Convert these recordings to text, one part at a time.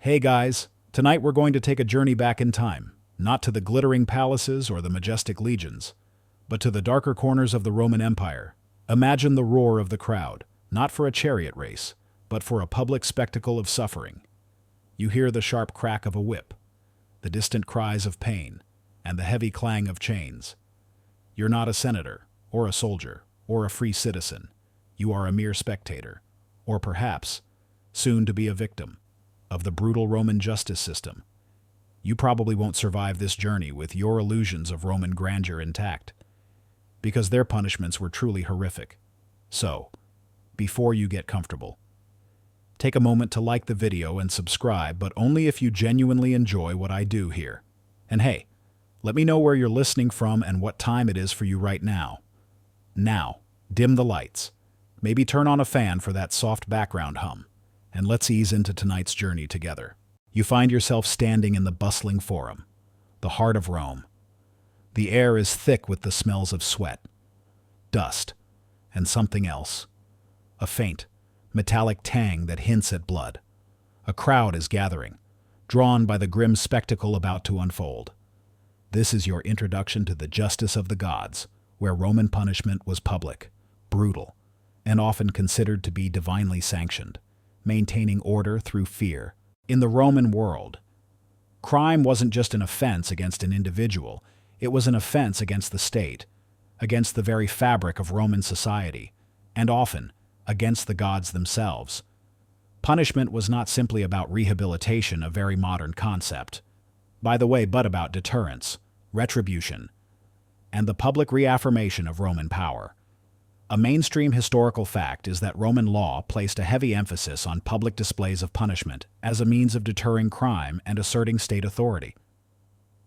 Hey guys, tonight we're going to take a journey back in time, not to the glittering palaces or the majestic legions, but to the darker corners of the Roman Empire. Imagine the roar of the crowd, not for a chariot race, but for a public spectacle of suffering. You hear the sharp crack of a whip, the distant cries of pain, and the heavy clang of chains. You're not a senator, or a soldier, or a free citizen. You are a mere spectator, or perhaps, soon to be a victim, of the brutal Roman justice system. You probably won't survive this journey with your illusions of Roman grandeur intact, because their punishments were truly horrific. So, before you get comfortable, take a moment to like the video and subscribe, but only if you genuinely enjoy what I do here. And hey, let me know where you're listening from and what time it is for you right now. Now, dim the lights. Maybe turn on a fan for that soft background hum, and let's ease into tonight's journey together. You find yourself standing in the bustling Forum, the heart of Rome. The air is thick with the smells of sweat, dust, and something else. A faint, metallic tang that hints at blood. A crowd is gathering, drawn by the grim spectacle about to unfold. This is your introduction to the justice of the gods, where Roman punishment was public, brutal, and often considered to be divinely sanctioned, maintaining order through fear. In the Roman world, crime wasn't just an offense against an individual, it was an offense against the state, against the very fabric of Roman society, and often against the gods themselves. Punishment was not simply about rehabilitation, a very modern concept, by the way, but about deterrence, retribution, and the public reaffirmation of Roman power. A mainstream historical fact is that Roman law placed a heavy emphasis on public displays of punishment as a means of deterring crime and asserting state authority.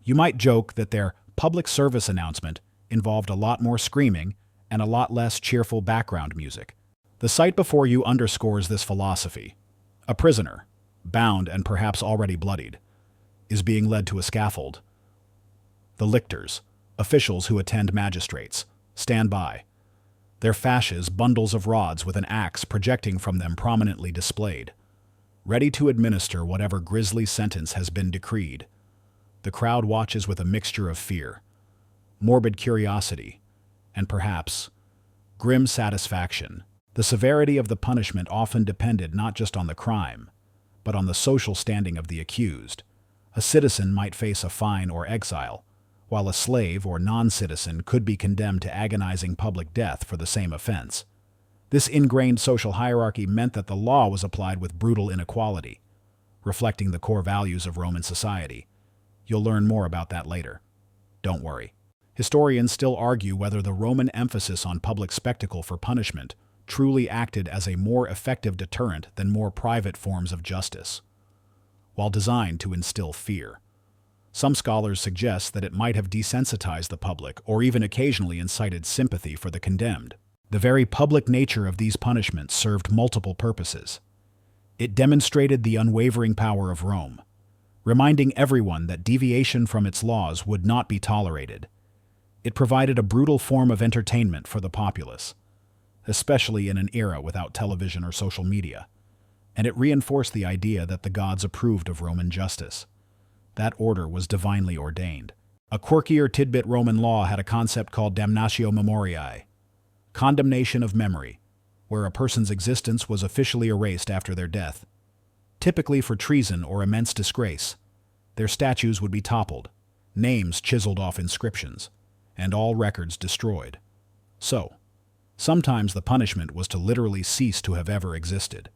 You might joke that their public service announcement involved a lot more screaming and a lot less cheerful background music. The sight before you underscores this philosophy. A prisoner, bound and perhaps already bloodied, is being led to a scaffold. The lictors, officials who attend magistrates, stand by, their fasces bundles of rods with an axe projecting from them prominently displayed, ready to administer whatever grisly sentence has been decreed. The crowd watches with a mixture of fear, morbid curiosity, and perhaps grim satisfaction. The severity of the punishment often depended not just on the crime, but on the social standing of the accused. A citizen might face a fine or exile, while a slave or non-citizen could be condemned to agonizing public death for the same offense. This ingrained social hierarchy meant that the law was applied with brutal inequality, reflecting the core values of Roman society. You'll learn more about that later. Don't worry. Historians still argue whether the Roman emphasis on public spectacle for punishment truly acted as a more effective deterrent than more private forms of justice, while designed to instill fear. Some scholars suggest that it might have desensitized the public or even occasionally incited sympathy for the condemned. The very public nature of these punishments served multiple purposes. It demonstrated the unwavering power of Rome, reminding everyone that deviation from its laws would not be tolerated. It provided a brutal form of entertainment for the populace, especially in an era without television or social media, and it reinforced the idea that the gods approved of Roman justice. That order was divinely ordained. A quirkier tidbit: Roman law had a concept called damnatio memoriae, condemnation of memory, where a person's existence was officially erased after their death. Typically for treason or immense disgrace, their statues would be toppled, names chiseled off inscriptions, and all records destroyed. So, sometimes the punishment was to literally cease to have ever existed,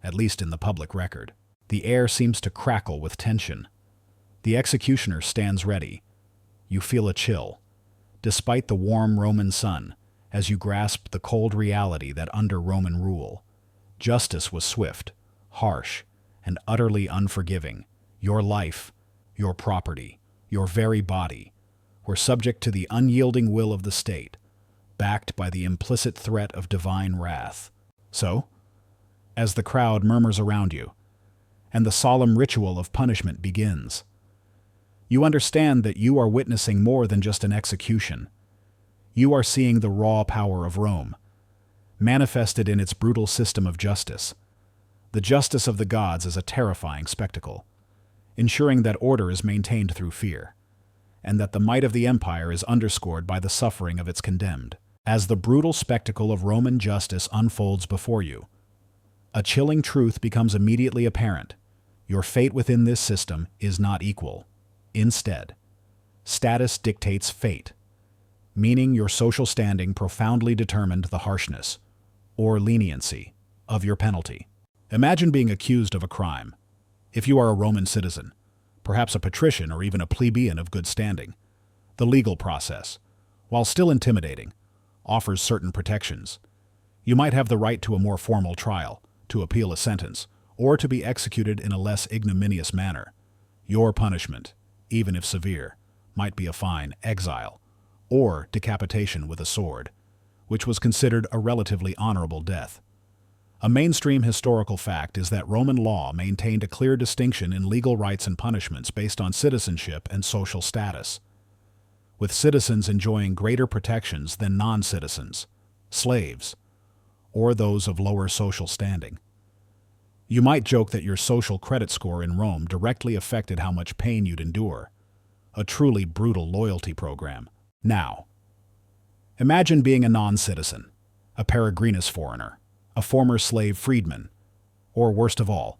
at least in the public record. The air seems to crackle with tension. The executioner stands ready. You feel a chill, despite the warm Roman sun, as you grasp the cold reality that under Roman rule, justice was swift, harsh, and utterly unforgiving. Your life, your property, your very body were subject to the unyielding will of the state, backed by the implicit threat of divine wrath. So, as the crowd murmurs around you, and the solemn ritual of punishment begins, you understand that you are witnessing more than just an execution. You are seeing the raw power of Rome, manifested in its brutal system of justice. The justice of the gods is a terrifying spectacle, ensuring that order is maintained through fear, and that the might of the empire is underscored by the suffering of its condemned. As the brutal spectacle of Roman justice unfolds before you, a chilling truth becomes immediately apparent. Your fate within this system is not equal. Instead, status dictates fate, meaning your social standing profoundly determined the harshness, or leniency, of your penalty. Imagine being accused of a crime. If you are a Roman citizen, perhaps a patrician or even a plebeian of good standing, the legal process, while still intimidating, offers certain protections. You might have the right to a more formal trial, to appeal a sentence, or to be executed in a less ignominious manner. Your punishment, even if severe, might be a fine, exile, or decapitation with a sword, which was considered a relatively honorable death. A mainstream historical fact is that Roman law maintained a clear distinction in legal rights and punishments based on citizenship and social status, with citizens enjoying greater protections than non-citizens, slaves, or those of lower social standing. You might joke that your social credit score in Rome directly affected how much pain you'd endure, a truly brutal loyalty program. Now, imagine being a non-citizen, a peregrinous foreigner, a former slave freedman, or worst of all,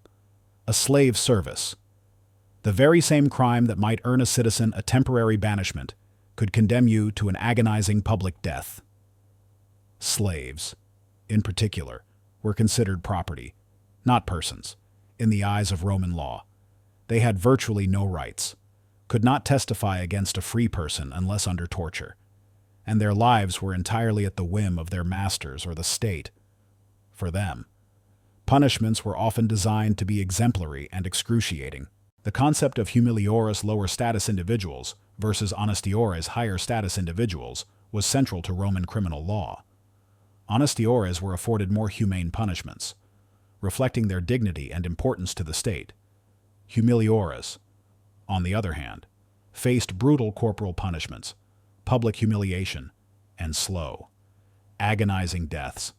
a slave service. The very same crime that might earn a citizen a temporary banishment could condemn you to an agonizing public death. Slaves, in particular, were considered property, not persons, in the eyes of Roman law. They had virtually no rights, could not testify against a free person unless under torture, and their lives were entirely at the whim of their masters or the state. For them, punishments were often designed to be exemplary and excruciating. The concept of humiliores lower status individuals versus honestiores higher status individuals was central to Roman criminal law. Honestiores were afforded more humane punishments, reflecting their dignity and importance to the state. Humiliores, on the other hand, faced brutal corporal punishments, public humiliation, and slow, agonizing deaths,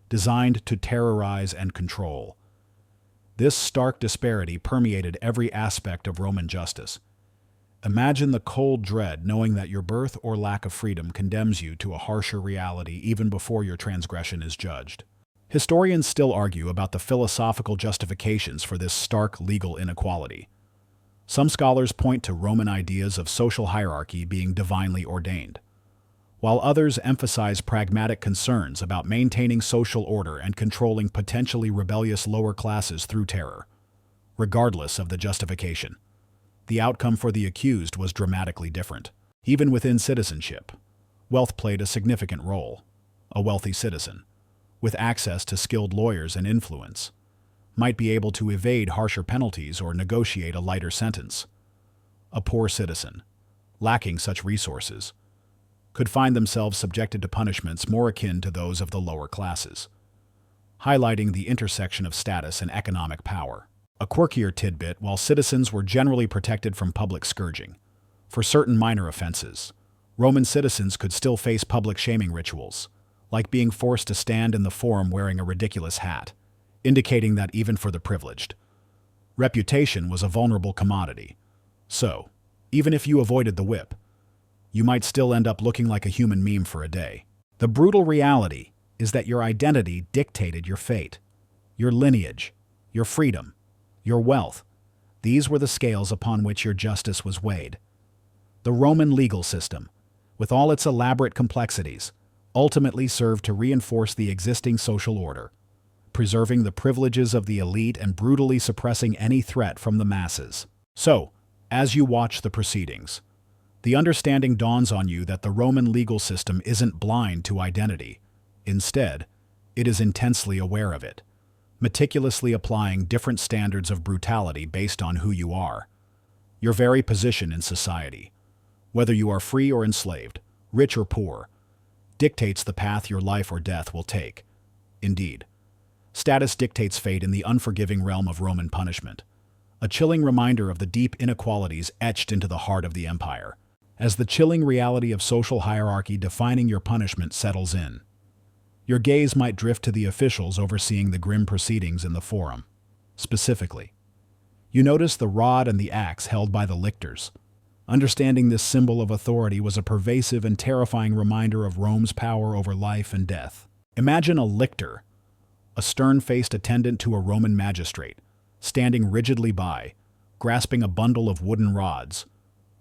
designed to terrorize and control. This stark disparity permeated every aspect of Roman justice. Imagine the cold dread knowing that your birth or lack of freedom condemns you to a harsher reality even before your transgression is judged. Historians still argue about the philosophical justifications for this stark legal inequality. Some scholars point to Roman ideas of social hierarchy being divinely ordained, while others emphasize pragmatic concerns about maintaining social order and controlling potentially rebellious lower classes through terror. Regardless of the justification, the outcome for the accused was dramatically different. Even within citizenship, wealth played a significant role. A wealthy citizen, with access to skilled lawyers and influence, might be able to evade harsher penalties or negotiate a lighter sentence. A poor citizen, lacking such resources, could find themselves subjected to punishments more akin to those of the lower classes, highlighting the intersection of status and economic power. A quirkier tidbit: while citizens were generally protected from public scourging, for certain minor offenses, Roman citizens could still face public shaming rituals, like being forced to stand in the forum wearing a ridiculous hat, indicating that even for the privileged, reputation was a vulnerable commodity. So, even if you avoided the whip, you might still end up looking like a human meme for a day. The brutal reality is that your identity dictated your fate, your lineage, your freedom, your wealth. These were the scales upon which your justice was weighed. The Roman legal system, with all its elaborate complexities, ultimately served to reinforce the existing social order, preserving the privileges of the elite and brutally suppressing any threat from the masses. So, as you watch the proceedings, the understanding dawns on you that the Roman legal system isn't blind to identity. Instead, it is intensely aware of it, meticulously applying different standards of brutality based on who you are. Your very position in society, whether you are free or enslaved, rich or poor, dictates the path your life or death will take. Indeed, status dictates fate in the unforgiving realm of Roman punishment, a chilling reminder of the deep inequalities etched into the heart of the empire. As the chilling reality of social hierarchy defining your punishment settles in, Your gaze might drift to the officials overseeing the grim proceedings in the forum. Specifically, you notice the rod and the axe held by the lictors. Understanding this symbol of authority was a pervasive and terrifying reminder of Rome's power over life and death. Imagine a lictor, a stern-faced attendant to a Roman magistrate, standing rigidly by, grasping a bundle of wooden rods.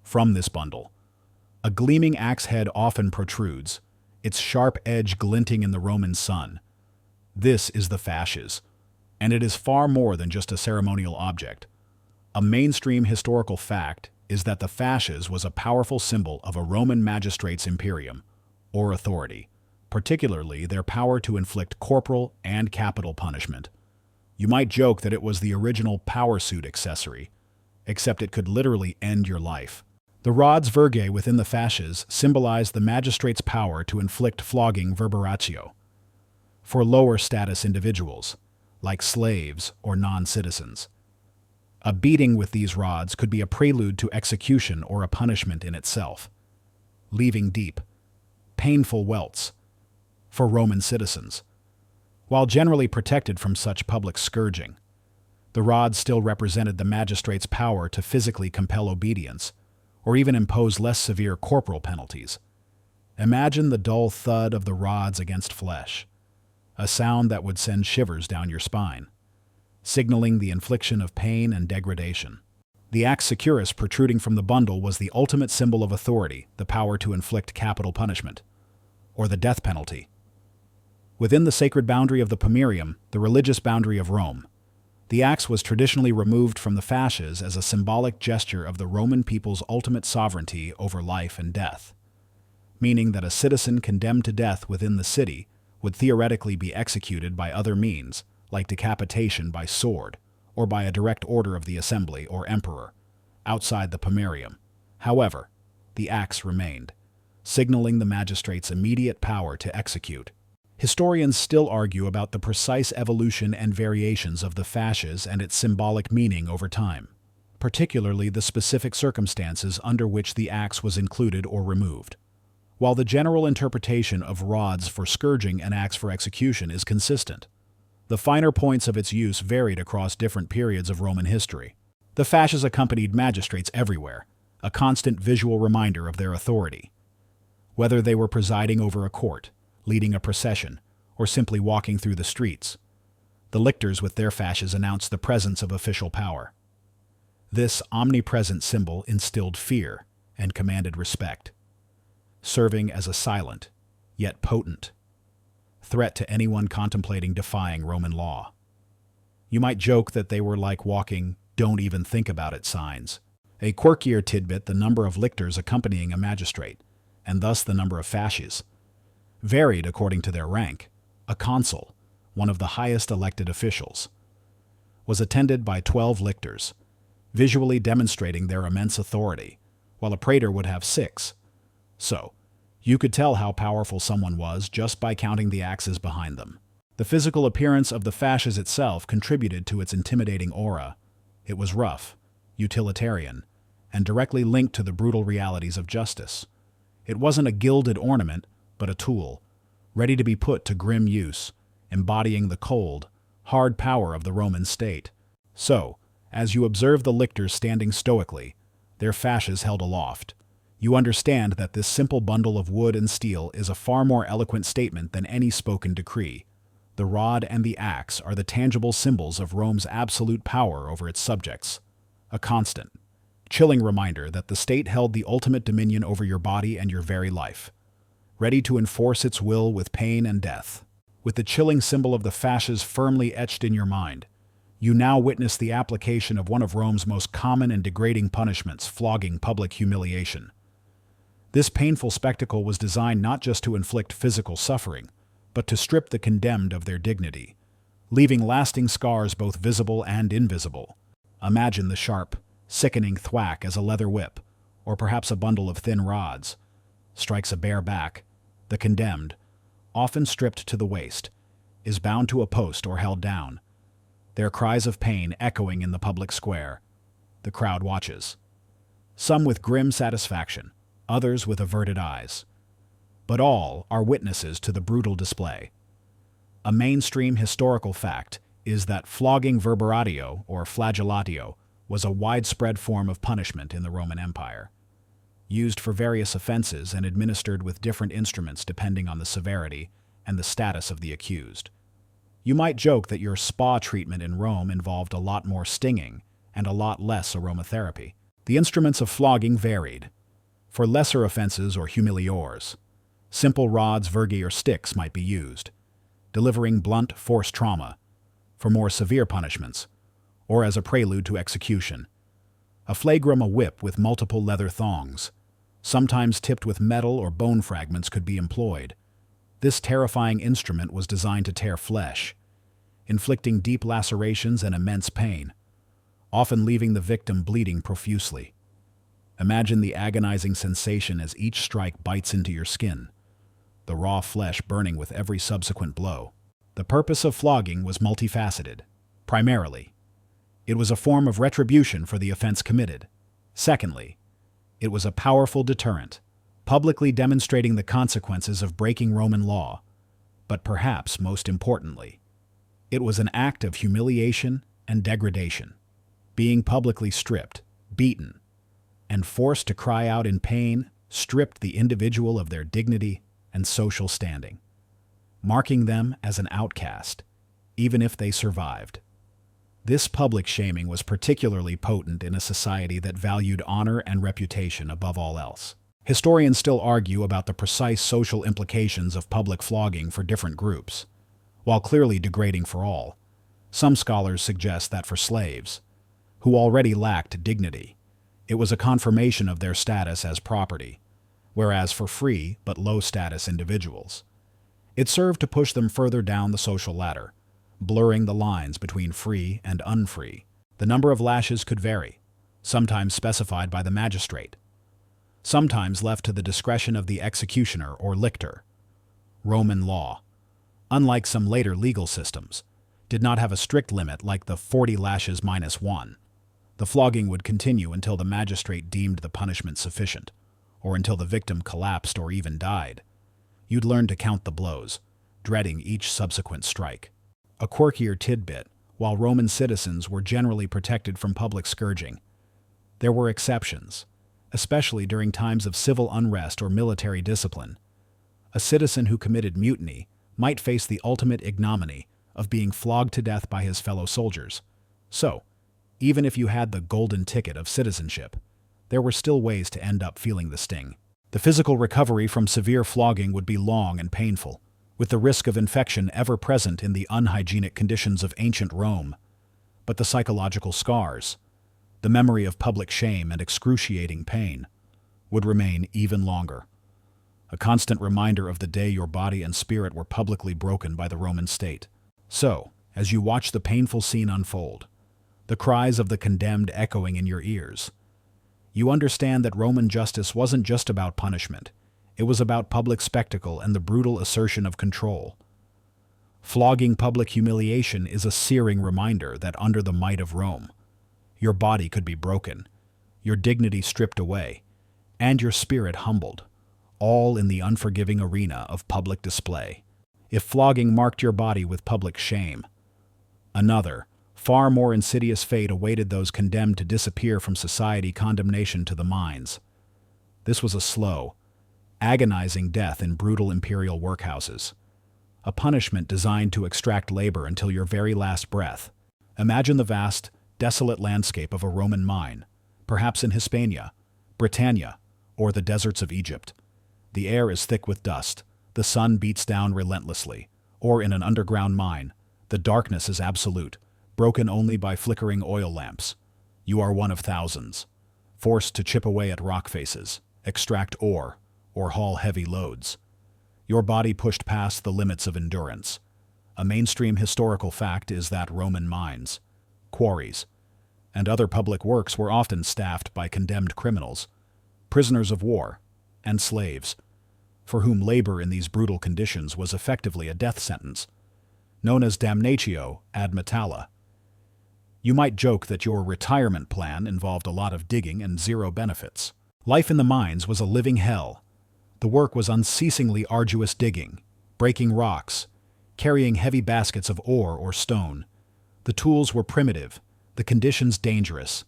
From this bundle, a gleaming axe head often protrudes, its sharp edge glinting in the Roman sun. This is the fasces, and it is far more than just a ceremonial object. A mainstream historical fact is that the fasces was a powerful symbol of a Roman magistrate's imperium, or authority, particularly their power to inflict corporal and capital punishment. You might joke that it was the original power suit accessory, except it could literally end your life. The rods virgae within the fasces symbolize the magistrate's power to inflict flogging verberatio for lower status individuals, like slaves or non-citizens. A beating with these rods could be a prelude to execution or a punishment in itself, leaving deep, painful welts for Roman citizens. While generally protected from such public scourging, the rods still represented the magistrate's power to physically compel obedience, or even impose less severe corporal penalties. Imagine the dull thud of the rods against flesh, a sound that would send shivers down your spine, signaling the infliction of pain and degradation. The axe securus protruding from the bundle was the ultimate symbol of authority, the power to inflict capital punishment, or the death penalty. Within the sacred boundary of the pomerium, the religious boundary of Rome, the axe was traditionally removed from the fasces as a symbolic gesture of the Roman people's ultimate sovereignty over life and death, meaning that a citizen condemned to death within the city would theoretically be executed by other means, like decapitation by sword, or by a direct order of the assembly or emperor, outside the pomerium. However, the axe remained, signaling the magistrate's immediate power to execute. Historians still argue about the precise evolution and variations of the fasces and its symbolic meaning over time, particularly the specific circumstances under which the axe was included or removed. While the general interpretation of rods for scourging and axe for execution is consistent, the finer points of its use varied across different periods of Roman history. The fasces accompanied magistrates everywhere, a constant visual reminder of their authority. Whether they were presiding over a court, leading a procession, or simply walking through the streets, the lictors with their fasces announced the presence of official power. This omnipresent symbol instilled fear and commanded respect, serving as a silent, yet potent, threat to anyone contemplating defying Roman law. You might joke that they were like walking "don't even think about it" signs. A quirkier tidbit: the number of lictors accompanying a magistrate, and thus the number of fasces, varied according to their rank. A consul, one of the highest elected officials, was attended by 12 lictors, visually demonstrating their immense authority, while a praetor would have 6. So, you could tell how powerful someone was just by counting the axes behind them. The physical appearance of the fasces itself contributed to its intimidating aura. It was rough, utilitarian, and directly linked to the brutal realities of justice. It wasn't a gilded ornament, but a tool, ready to be put to grim use, embodying the cold, hard power of the Roman state. So, as you observe the lictors standing stoically, their fasces held aloft, you understand that this simple bundle of wood and steel is a far more eloquent statement than any spoken decree. The rod and the axe are the tangible symbols of Rome's absolute power over its subjects, a constant, chilling reminder that the state held the ultimate dominion over your body and your very life, ready to enforce its will with pain and death. With the chilling symbol of the fasces firmly etched in your mind, you now witness the application of one of Rome's most common and degrading punishments: flogging, public humiliation. This painful spectacle was designed not just to inflict physical suffering, but to strip the condemned of their dignity, leaving lasting scars both visible and invisible. Imagine the sharp, sickening thwack as a leather whip, or perhaps a bundle of thin rods, strikes a bare back. The condemned, often stripped to the waist, is bound to a post or held down, their cries of pain echoing in the public square. The crowd watches, some with grim satisfaction, others with averted eyes. But all are witnesses to the brutal display. A mainstream historical fact is that flogging verberatio, or flagellatio, was a widespread form of punishment in the Roman Empire, used for various offenses and administered with different instruments depending on the severity and the status of the accused. You might joke that your spa treatment in Rome involved a lot more stinging and a lot less aromatherapy. The instruments of flogging varied. For lesser offenses or humiliores, simple rods, virgi, or sticks might be used, delivering blunt force trauma. For more severe punishments, or as a prelude to execution, a flagrum, a whip with multiple leather thongs, sometimes tipped with metal or bone fragments, could be employed. This terrifying instrument was designed to tear flesh, inflicting deep lacerations and immense pain, often leaving the victim bleeding profusely. Imagine the agonizing sensation as each strike bites into your skin, the raw flesh burning with every subsequent blow. The purpose of flogging was multifaceted. Primarily, it was a form of retribution for the offense committed. Secondly, it was a powerful deterrent, publicly demonstrating the consequences of breaking Roman law. But perhaps most importantly, it was an act of humiliation and degradation. Being publicly stripped, beaten, and forced to cry out in pain stripped the individual of their dignity and social standing, marking them as an outcast, even if they survived. This public shaming was particularly potent in a society that valued honor and reputation above all else. Historians still argue about the precise social implications of public flogging for different groups. While clearly degrading for all, some scholars suggest that for slaves, who already lacked dignity, it was a confirmation of their status as property, whereas for free but low-status individuals, it served to push them further down the social ladder, blurring the lines between free and unfree. The number of lashes could vary, sometimes specified by the magistrate, sometimes left to the discretion of the executioner or lictor. Roman law, unlike some later legal systems, did not have a strict limit like the 40 lashes minus 1. The flogging would continue until the magistrate deemed the punishment sufficient, or until the victim collapsed or even died. You'd learn to count the blows, dreading each subsequent strike. A quirkier tidbit: while Roman citizens were generally protected from public scourging, there were exceptions, especially during times of civil unrest or military discipline. A citizen who committed mutiny might face the ultimate ignominy of being flogged to death by his fellow soldiers. So, even if you had the golden ticket of citizenship, there were still ways to end up feeling the sting. The physical recovery from severe flogging would be long and painful, with the risk of infection ever present in the unhygienic conditions of ancient Rome. But the psychological scars, the memory of public shame and excruciating pain, would remain even longer. A constant reminder of the day your body and spirit were publicly broken by the Roman state. So, as you watch the painful scene unfold, the cries of the condemned echoing in your ears, you understand that Roman justice wasn't just about punishment. It was about public spectacle and the brutal assertion of control. Flogging public humiliation is a searing reminder that under the might of Rome, your body could be broken, your dignity stripped away, and your spirit humbled, all in the unforgiving arena of public display. If flogging marked your body with public shame, another, far more insidious fate awaited those condemned to disappear from society: condemnation to the mines. This was a slow, agonizing death in brutal imperial workhouses, a punishment designed to extract labor until your very last breath. Imagine the vast, desolate landscape of a Roman mine, perhaps in Hispania, Britannia, or the deserts of Egypt. The air is thick with dust, the sun beats down relentlessly, or in an underground mine, the darkness is absolute, broken only by flickering oil lamps. You are one of thousands, forced to chip away at rock faces, extract ore, or haul heavy loads. Your body pushed past the limits of endurance. A mainstream historical fact is that Roman mines, quarries, and other public works were often staffed by condemned criminals, prisoners of war, and slaves, for whom labor in these brutal conditions was effectively a death sentence, known as damnatio ad metalla. You might joke that your retirement plan involved a lot of digging and zero benefits. Life in the mines was a living hell. The work was unceasingly arduous digging, breaking rocks, carrying heavy baskets of ore or stone. The tools were primitive, the conditions dangerous.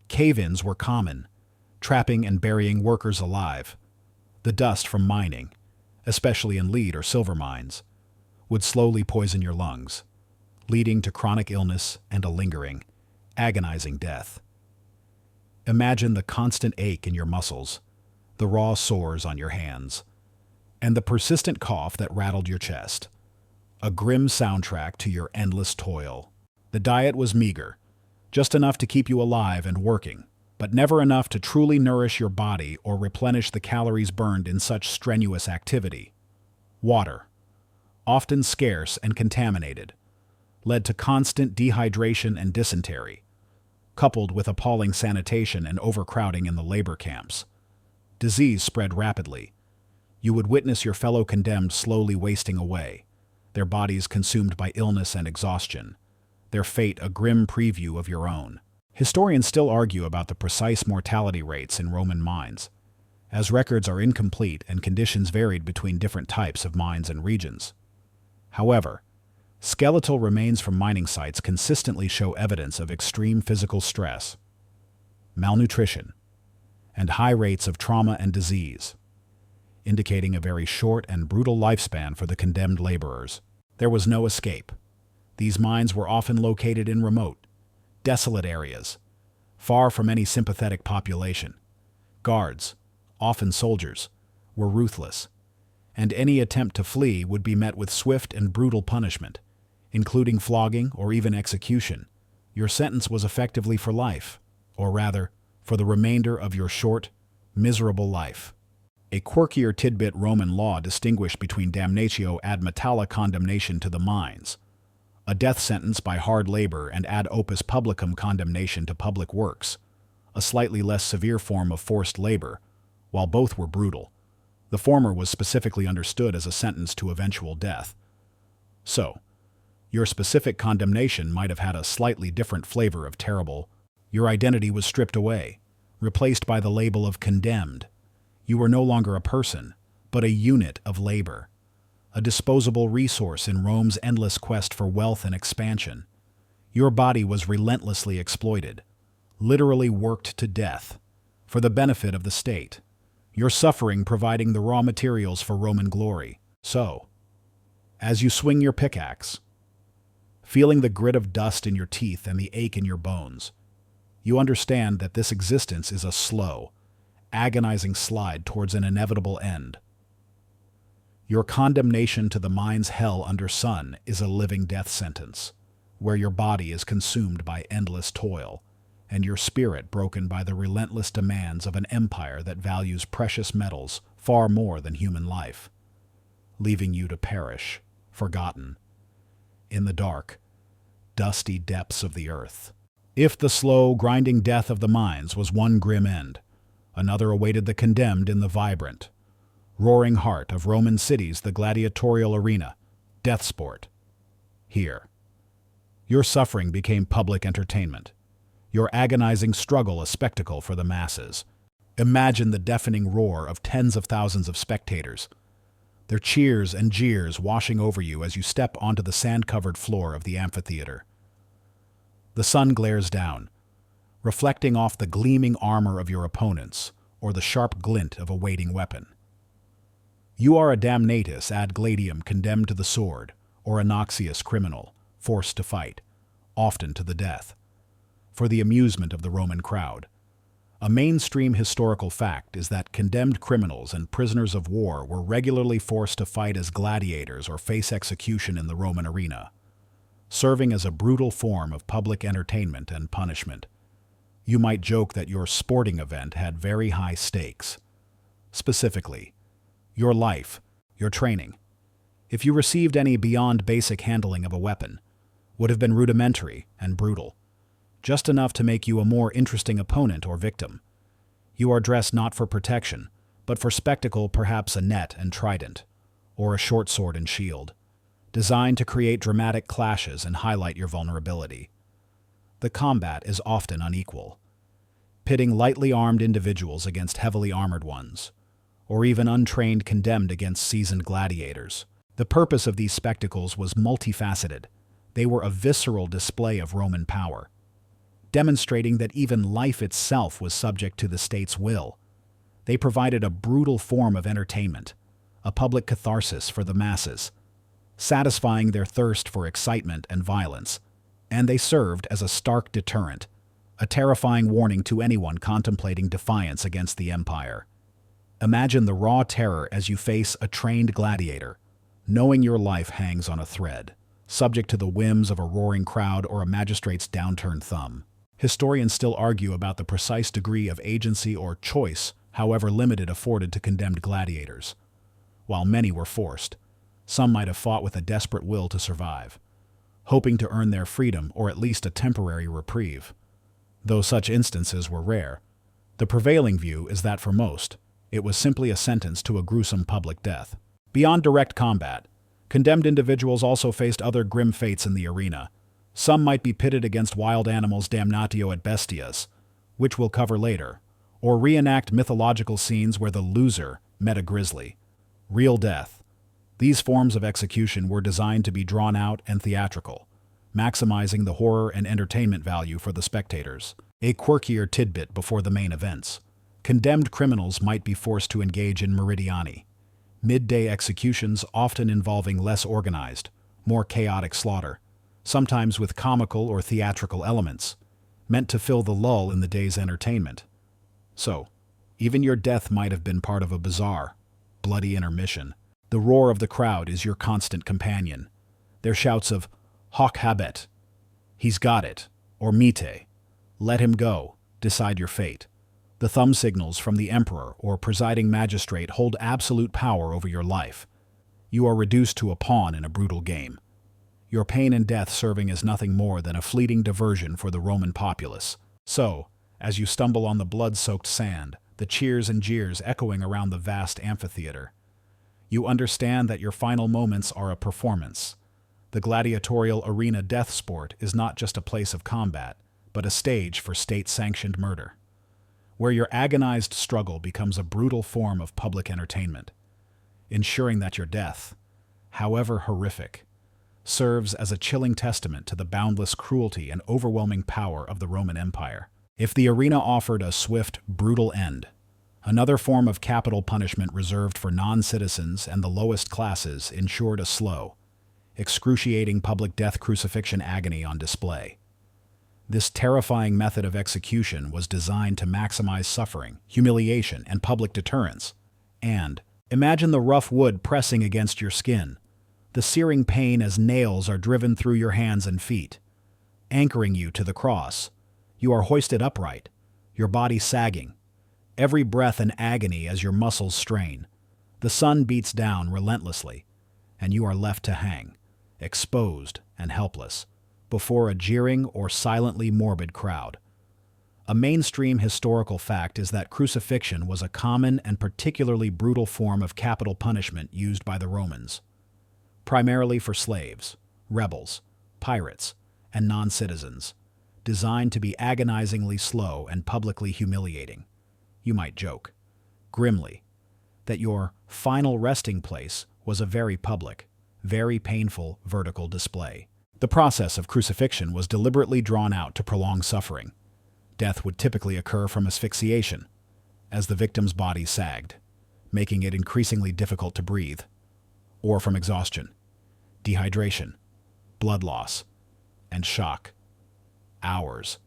Cave-ins were common, trapping and burying workers alive. The dust from mining, especially in lead or silver mines, would slowly poison your lungs, leading to chronic illness and a lingering, agonizing death. Imagine the constant ache in your muscles, the raw sores on your hands, and the persistent cough that rattled your chest. A grim soundtrack to your endless toil. The diet was meager, just enough to keep you alive and working, but never enough to truly nourish your body or replenish the calories burned in such strenuous activity. Water, often scarce and contaminated, led to constant dehydration and dysentery, coupled with appalling sanitation and overcrowding in the labor camps. Disease spread rapidly. You would witness your fellow condemned slowly wasting away, their bodies consumed by illness and exhaustion, their fate a grim preview of your own. Historians still argue about the precise mortality rates in Roman mines, as records are incomplete and conditions varied between different types of mines and regions. However, skeletal remains from mining sites consistently show evidence of extreme physical stress, malnutrition, and high rates of trauma and disease, indicating a very short and brutal lifespan for the condemned laborers. There was no escape. These mines were often located in remote, desolate areas, far from any sympathetic population. Guards, often soldiers, were ruthless, and any attempt to flee would be met with swift and brutal punishment, including flogging or even execution. Your sentence was effectively for life, or rather, for the remainder of your short, miserable life. A quirkier tidbit: Roman law distinguished between damnatio ad metallia, condemnation to the mines, a death sentence by hard labor, and ad opus publicum, condemnation to public works, a slightly less severe form of forced labor. While both were brutal, the former was specifically understood as a sentence to eventual death. So, your specific condemnation might have had a slightly different flavor of terrible. Your identity was stripped away, replaced by the label of condemned. You were no longer a person, but a unit of labor, a disposable resource in Rome's endless quest for wealth and expansion. Your body was relentlessly exploited, literally worked to death, for the benefit of the state, your suffering providing the raw materials for Roman glory. So, as you swing your pickaxe, feeling the grit of dust in your teeth and the ache in your bones, you understand that this existence is a slow, agonizing slide towards an inevitable end. Your condemnation to the mine's hell under sun is a living death sentence, where your body is consumed by endless toil, and your spirit broken by the relentless demands of an empire that values precious metals far more than human life, leaving you to perish, forgotten, in the dark, dusty depths of the earth. If the slow, grinding death of the mines was one grim end, another awaited the condemned in the vibrant, roaring heart of Roman cities, the gladiatorial arena, death sport. Here, your suffering became public entertainment, your agonizing struggle a spectacle for the masses. Imagine the deafening roar of tens of thousands of spectators, their cheers and jeers washing over you as you step onto the sand-covered floor of the amphitheater. The sun glares down, reflecting off the gleaming armor of your opponents or the sharp glint of a waiting weapon. You are a damnatus ad gladium, condemned to the sword, or a noxious criminal, forced to fight, often to the death, for the amusement of the Roman crowd. A mainstream historical fact is that condemned criminals and prisoners of war were regularly forced to fight as gladiators or face execution in the Roman arena, serving as a brutal form of public entertainment and punishment. You might joke that your sporting event had very high stakes. Specifically, your life, your training, if you received any beyond basic handling of a weapon, would have been rudimentary and brutal, just enough to make you a more interesting opponent or victim. You are dressed not for protection, but for spectacle, perhaps a net and trident, or a short sword and shield, designed to create dramatic clashes and highlight your vulnerability. The combat is often unequal, pitting lightly armed individuals against heavily armored ones, or even untrained condemned against seasoned gladiators. The purpose of these spectacles was multifaceted. They were a visceral display of Roman power, demonstrating that even life itself was subject to the state's will. They provided a brutal form of entertainment, a public catharsis for the masses, satisfying their thirst for excitement and violence, and they served as a stark deterrent, a terrifying warning to anyone contemplating defiance against the empire. Imagine the raw terror as you face a trained gladiator, knowing your life hangs on a thread, subject to the whims of a roaring crowd or a magistrate's downturned thumb. Historians still argue about the precise degree of agency or choice, however limited, afforded to condemned gladiators. While many were forced, some might have fought with a desperate will to survive, hoping to earn their freedom or at least a temporary reprieve. Though such instances were rare, the prevailing view is that for most, it was simply a sentence to a gruesome public death. Beyond direct combat, condemned individuals also faced other grim fates in the arena. Some might be pitted against wild animals, damnatio et bestias, which we'll cover later, or reenact mythological scenes where the loser met a grizzly. Real death. These forms of execution were designed to be drawn out and theatrical, maximizing the horror and entertainment value for the spectators. A quirkier tidbit before the main events. Condemned criminals might be forced to engage in meridiani, midday executions often involving less organized, more chaotic slaughter, sometimes with comical or theatrical elements, meant to fill the lull in the day's entertainment. So, even your death might have been part of a bizarre, bloody intermission. The roar of the crowd is your constant companion. Their shouts of "Hoc habet," "He's got it," or "Mite," "Let him go," decide your fate. The thumb signals from the emperor or presiding magistrate hold absolute power over your life. You are reduced to a pawn in a brutal game, your pain and death serving as nothing more than a fleeting diversion for the Roman populace. So, as you stumble on the blood-soaked sand, the cheers and jeers echoing around the vast amphitheater, you understand that your final moments are a performance. The gladiatorial arena death sport is not just a place of combat, but a stage for state-sanctioned murder, where your agonized struggle becomes a brutal form of public entertainment, ensuring that your death, however horrific, serves as a chilling testament to the boundless cruelty and overwhelming power of the Roman Empire. If the arena offered a swift, brutal end, another form of capital punishment reserved for non-citizens and the lowest classes ensured a slow, excruciating public death, crucifixion agony on display. This terrifying method of execution was designed to maximize suffering, humiliation, and public deterrence. And imagine the rough wood pressing against your skin, the searing pain as nails are driven through your hands and feet, anchoring you to the cross. You are hoisted upright, your body sagging, every breath an agony as your muscles strain. The sun beats down relentlessly, and you are left to hang, exposed and helpless, before a jeering or silently morbid crowd. A mainstream historical fact is that crucifixion was a common and particularly brutal form of capital punishment used by the Romans, primarily for slaves, rebels, pirates, and non-citizens, designed to be agonizingly slow and publicly humiliating. You might joke, grimly, that your final resting place was a very public, very painful vertical display. The process of crucifixion was deliberately drawn out to prolong suffering. Death would typically occur from asphyxiation, as the victim's body sagged, making it increasingly difficult to breathe, or from exhaustion, dehydration, blood loss, and shock. Hours,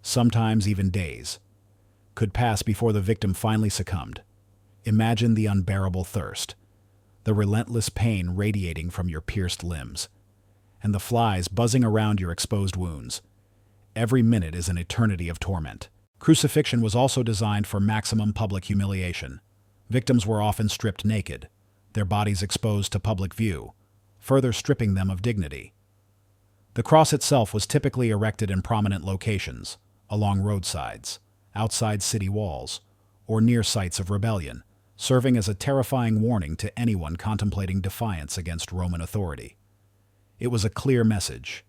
sometimes even days, could pass before the victim finally succumbed. Imagine the unbearable thirst, the relentless pain radiating from your pierced limbs, and the flies buzzing around your exposed wounds. Every minute is an eternity of torment. Crucifixion was also designed for maximum public humiliation. Victims were often stripped naked, their bodies exposed to public view, further stripping them of dignity. The cross itself was typically erected in prominent locations, along roadsides, outside city walls, or near sites of rebellion, serving as a terrifying warning to anyone contemplating defiance against Roman authority. It was a clear message.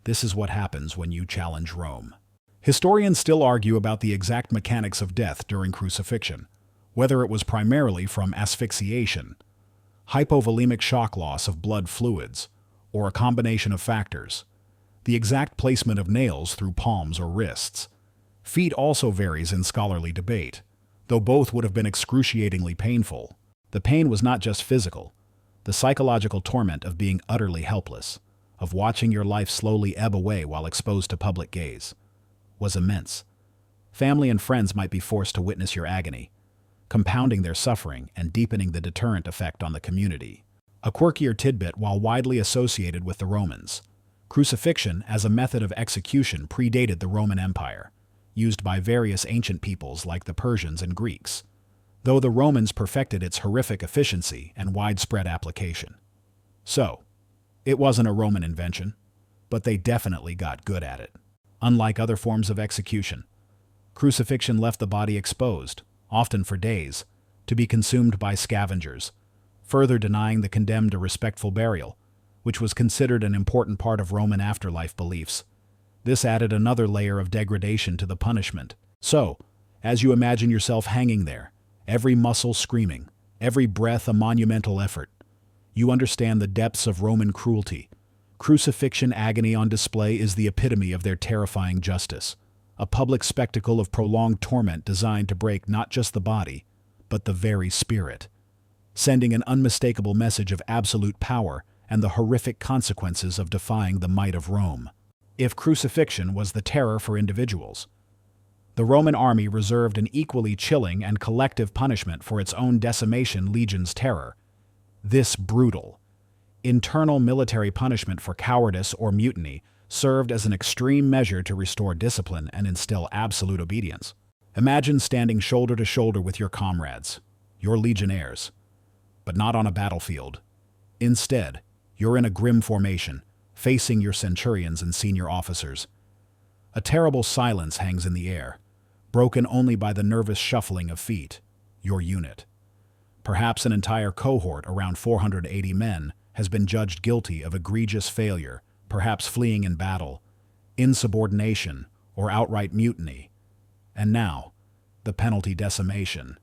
This is what happens when you challenge Rome. Historians still argue about the exact mechanics of death during crucifixion, whether it was primarily from asphyxiation, hypovolemic shock loss of blood fluids, or a combination of factors. The exact placement of nails through palms or wrists. Feet also varies in scholarly debate, though both would have been excruciatingly painful. The pain was not just physical. The psychological torment of being utterly helpless, of watching your life slowly ebb away while exposed to public gaze, was immense. Family and friends might be forced to witness your agony, compounding their suffering and deepening the deterrent effect on the community. A quirkier tidbit while widely associated with the Romans. Crucifixion as a method of execution predated the Roman Empire, used by various ancient peoples like the Persians and Greeks, though the Romans perfected its horrific efficiency and widespread application. So, it wasn't a Roman invention, but they definitely got good at it. Unlike other forms of execution, crucifixion left the body exposed, often for days, to be consumed by scavengers, further denying the condemned a respectful burial, which was considered an important part of Roman afterlife beliefs. This added another layer of degradation to the punishment. So, as you imagine yourself hanging there, every muscle screaming, every breath a monumental effort, you understand the depths of Roman cruelty. Crucifixion agony on display is the epitome of their terrifying justice, a public spectacle of prolonged torment designed to break not just the body, but the very spirit, sending an unmistakable message of absolute power and the horrific consequences of defying the might of Rome. If crucifixion was the terror for individuals, the Roman army reserved an equally chilling and collective punishment for its own decimation legion's terror. This brutal, internal military punishment for cowardice or mutiny served as an extreme measure to restore discipline and instill absolute obedience. Imagine standing shoulder to shoulder with your comrades, your legionnaires, but not on a battlefield. Instead, you're in a grim formation, facing your centurions and senior officers. A terrible silence hangs in the air, broken only by the nervous shuffling of feet. Your unit, perhaps an entire cohort around 480 men, has been judged guilty of egregious failure, perhaps fleeing in battle, insubordination, or outright mutiny. And now, the penalty: decimation.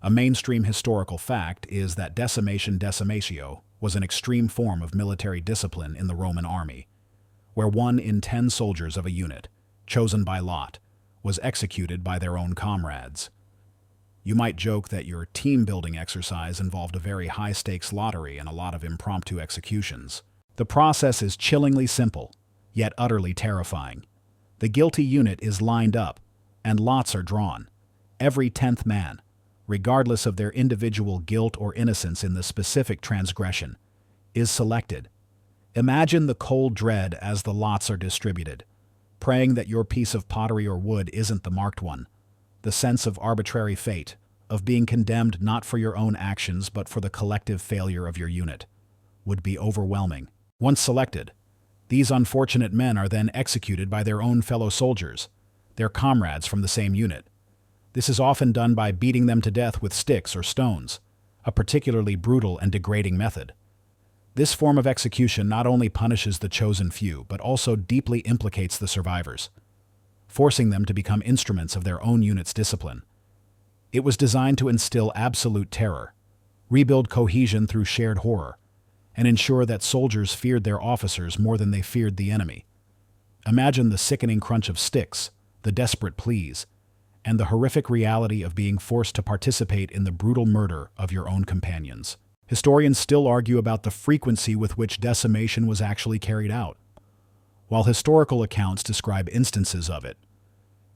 A mainstream historical fact is that decimatio was an extreme form of military discipline in the Roman army, where 1 in 10 soldiers of a unit, chosen by lot, was executed by their own comrades. You might joke that your team-building exercise involved a very high-stakes lottery and a lot of impromptu executions. The process is chillingly simple, yet utterly terrifying. The guilty unit is lined up, and lots are drawn. Every 10th man, regardless of their individual guilt or innocence in the specific transgression, is selected. Imagine the cold dread as the lots are distributed, praying that your piece of pottery or wood isn't the marked one. The sense of arbitrary fate, of being condemned not for your own actions but for the collective failure of your unit, would be overwhelming. Once selected, these unfortunate men are then executed by their own fellow soldiers, their comrades from the same unit. This is often done by beating them to death with sticks or stones, a particularly brutal and degrading method. This form of execution not only punishes the chosen few, but also deeply implicates the survivors, forcing them to become instruments of their own unit's discipline. It was designed to instill absolute terror, rebuild cohesion through shared horror, and ensure that soldiers feared their officers more than they feared the enemy. Imagine the sickening crunch of sticks, the desperate pleas, and the horrific reality of being forced to participate in the brutal murder of your own companions. Historians still argue about the frequency with which decimation was actually carried out. While historical accounts describe instances of it,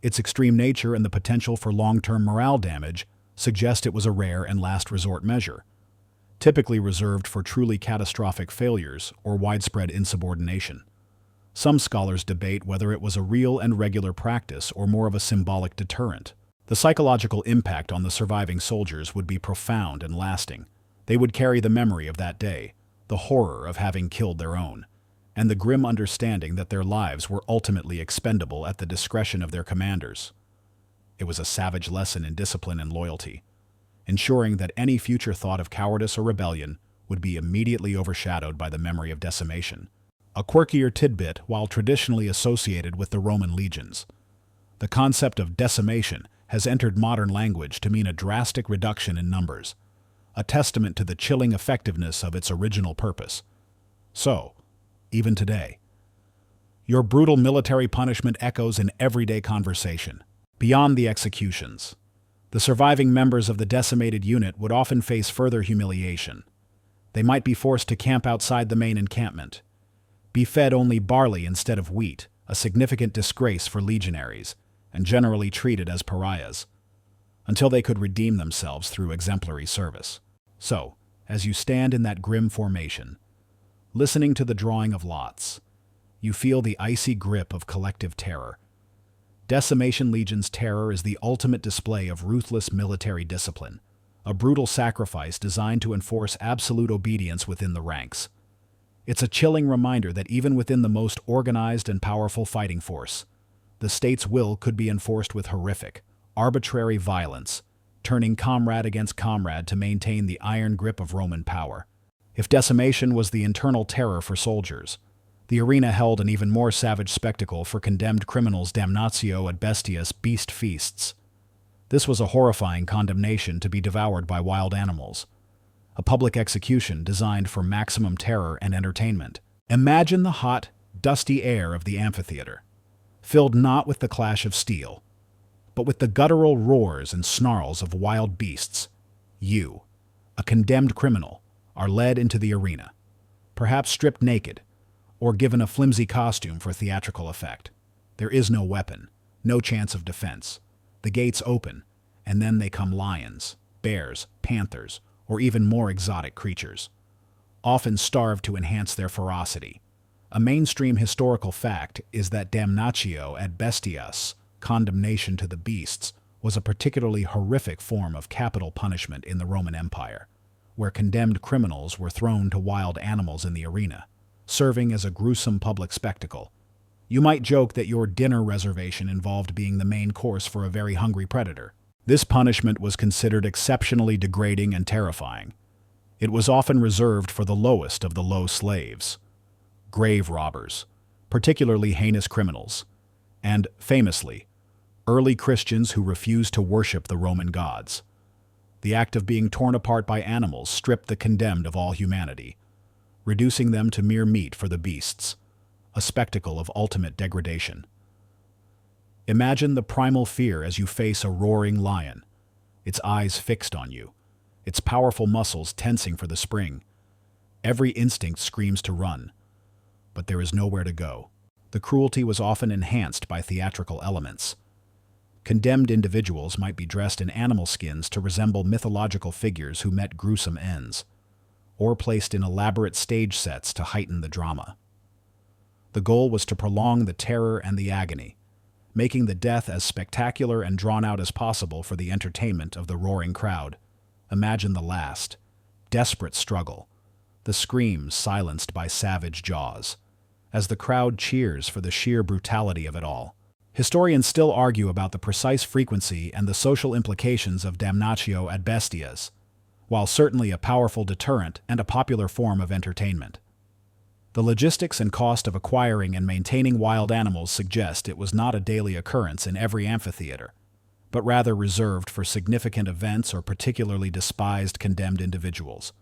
its extreme nature and the potential for long-term morale damage suggest it was a rare and last resort measure, typically reserved for truly catastrophic failures or widespread insubordination. Some scholars debate whether it was a real and regular practice or more of a symbolic deterrent. The psychological impact on the surviving soldiers would be profound and lasting. They would carry the memory of that day, the horror of having killed their own, and the grim understanding that their lives were ultimately expendable at the discretion of their commanders. It was a savage lesson in discipline and loyalty, ensuring that any future thought of cowardice or rebellion would be immediately overshadowed by the memory of decimation. A quirkier tidbit while traditionally associated with the Roman legions. The concept of decimation has entered modern language to mean a drastic reduction in numbers, a testament to the chilling effectiveness of its original purpose. So, even today, your brutal military punishment echoes in everyday conversation. Beyond the executions, the surviving members of the decimated unit would often face further humiliation. They might be forced to camp outside the main encampment, be fed only barley instead of wheat, a significant disgrace for legionaries, and generally treated as pariahs, until they could redeem themselves through exemplary service. So, as you stand in that grim formation, listening to the drawing of lots, you feel the icy grip of collective terror. Decimation Legion's terror is the ultimate display of ruthless military discipline, a brutal sacrifice designed to enforce absolute obedience within the ranks. It's a chilling reminder that even within the most organized and powerful fighting force, the state's will could be enforced with horrific, arbitrary violence, turning comrade against comrade to maintain the iron grip of Roman power. If decimation was the internal terror for soldiers, the arena held an even more savage spectacle for condemned criminals, damnatio ad bestias, beast feasts. This was a horrifying condemnation to be devoured by wild animals, a public execution designed for maximum terror and entertainment. Imagine the hot, dusty air of the amphitheater, filled not with the clash of steel, but with the guttural roars and snarls of wild beasts. You, a condemned criminal, are led into the arena, perhaps stripped naked, or given a flimsy costume for theatrical effect. There is no weapon, no chance of defense. The gates open, and then they come lions, bears, panthers, or even more exotic creatures, often starved to enhance their ferocity. A mainstream historical fact is that damnatio ad bestias, condemnation to the beasts, was a particularly horrific form of capital punishment in the Roman Empire, where condemned criminals were thrown to wild animals in the arena, serving as a gruesome public spectacle. You might joke that your dinner reservation involved being the main course for a very hungry predator. This punishment was considered exceptionally degrading and terrifying. It was often reserved for the lowest of the low slaves, grave robbers, particularly heinous criminals, and, famously, early Christians who refused to worship the Roman gods. The act of being torn apart by animals stripped the condemned of all humanity, reducing them to mere meat for the beasts, a spectacle of ultimate degradation. Imagine the primal fear as you face a roaring lion, its eyes fixed on you, its powerful muscles tensing for the spring. Every instinct screams to run, but there is nowhere to go. The cruelty was often enhanced by theatrical elements. Condemned individuals might be dressed in animal skins to resemble mythological figures who met gruesome ends, or placed in elaborate stage sets to heighten the drama. The goal was to prolong the terror and the agony, making the death as spectacular and drawn out as possible for the entertainment of the roaring crowd. Imagine the last, desperate struggle, the screams silenced by savage jaws, as the crowd cheers for the sheer brutality of it all. Historians still argue about the precise frequency and the social implications of damnatio ad bestias, while certainly a powerful deterrent and a popular form of entertainment. The logistics and cost of acquiring and maintaining wild animals suggest it was not a daily occurrence in every amphitheater, but rather reserved for significant events or particularly despised condemned individuals.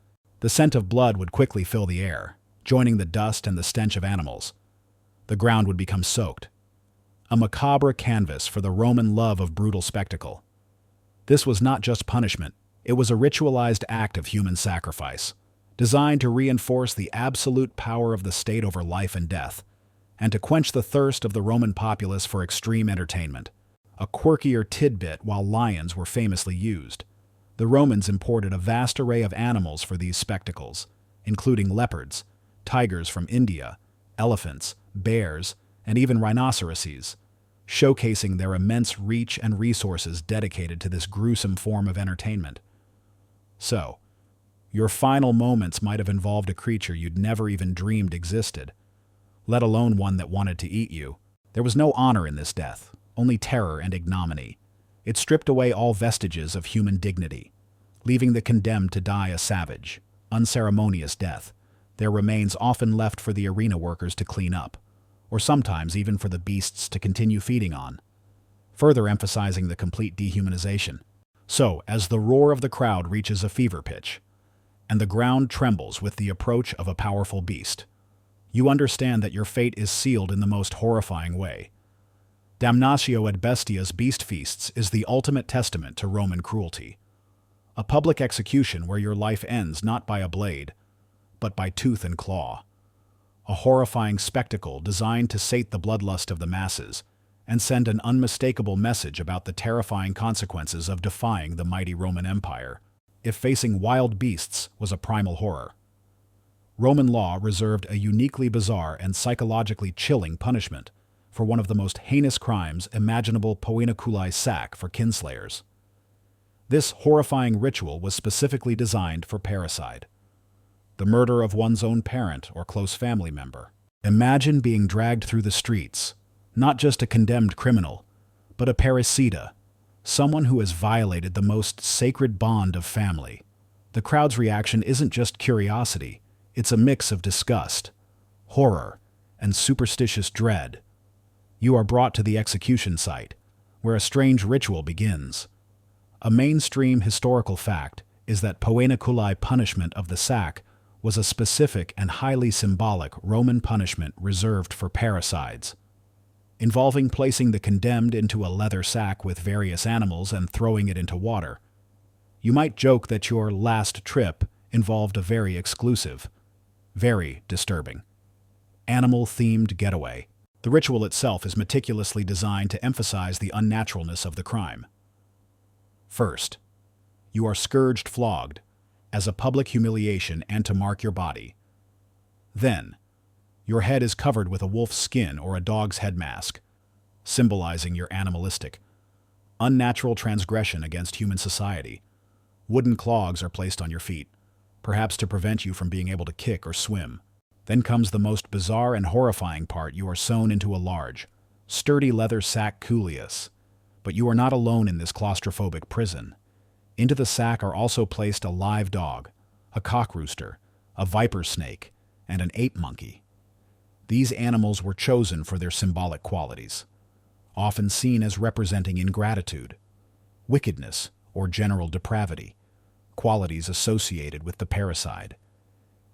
The scent of blood would quickly fill the air, joining the dust and the stench of animals. The ground would become soaked, a macabre canvas for the Roman love of brutal spectacle. This was not just punishment, it was a ritualized act of human sacrifice, designed to reinforce the absolute power of the state over life and death, and to quench the thirst of the Roman populace for extreme entertainment. A quirkier tidbit: while lions were famously used, the Romans imported a vast array of animals for these spectacles, including leopards, tigers from India, elephants, bears, and even rhinoceroses, showcasing their immense reach and resources dedicated to this gruesome form of entertainment. So, your final moments might have involved a creature you'd never even dreamed existed, let alone one that wanted to eat you. There was no honor in this death, only terror and ignominy. It stripped away all vestiges of human dignity, leaving the condemned to die a savage, unceremonious death, their remains often left for the arena workers to clean up, or sometimes even for the beasts to continue feeding on, further emphasizing the complete dehumanization. So, as the roar of the crowd reaches a fever pitch, and the ground trembles with the approach of a powerful beast, you understand that your fate is sealed in the most horrifying way. Damnatio ad bestias beast feasts is the ultimate testament to Roman cruelty. A public execution where your life ends not by a blade, but by tooth and claw. A horrifying spectacle designed to sate the bloodlust of the masses and send an unmistakable message about the terrifying consequences of defying the mighty Roman Empire, if facing wild beasts was a primal horror. Roman law reserved a uniquely bizarre and psychologically chilling punishment for one of the most heinous crimes imaginable, poenoculi sac for kinslayers. This horrifying ritual was specifically designed for parricide, the murder of one's own parent or close family member. Imagine being dragged through the streets, not just a condemned criminal, but a parricida, someone who has violated the most sacred bond of family. The crowd's reaction isn't just curiosity, it's a mix of disgust, horror, and superstitious dread. You are brought to the execution site, where a strange ritual begins. A mainstream historical fact is that poenoculi punishment of the sack was a specific and highly symbolic Roman punishment reserved for parricides, involving placing the condemned into a leather sack with various animals and throwing it into water. You might joke that your last trip involved a very exclusive, very disturbing, animal-themed getaway. The ritual itself is meticulously designed to emphasize the unnaturalness of the crime. First, you are scourged, flogged, as a public humiliation and to mark your body. Then, your head is covered with a wolf's skin or a dog's head mask, symbolizing your animalistic, unnatural transgression against human society. Wooden clogs are placed on your feet, perhaps to prevent you from being able to kick or swim. Then comes the most bizarre and horrifying part. You are sewn into a large, sturdy leather sack culeus. But you are not alone in this claustrophobic prison. Into the sack are also placed a live dog, a cock rooster, a viper snake, and an ape monkey. These animals were chosen for their symbolic qualities, often seen as representing ingratitude, wickedness, or general depravity, qualities associated with the parricide.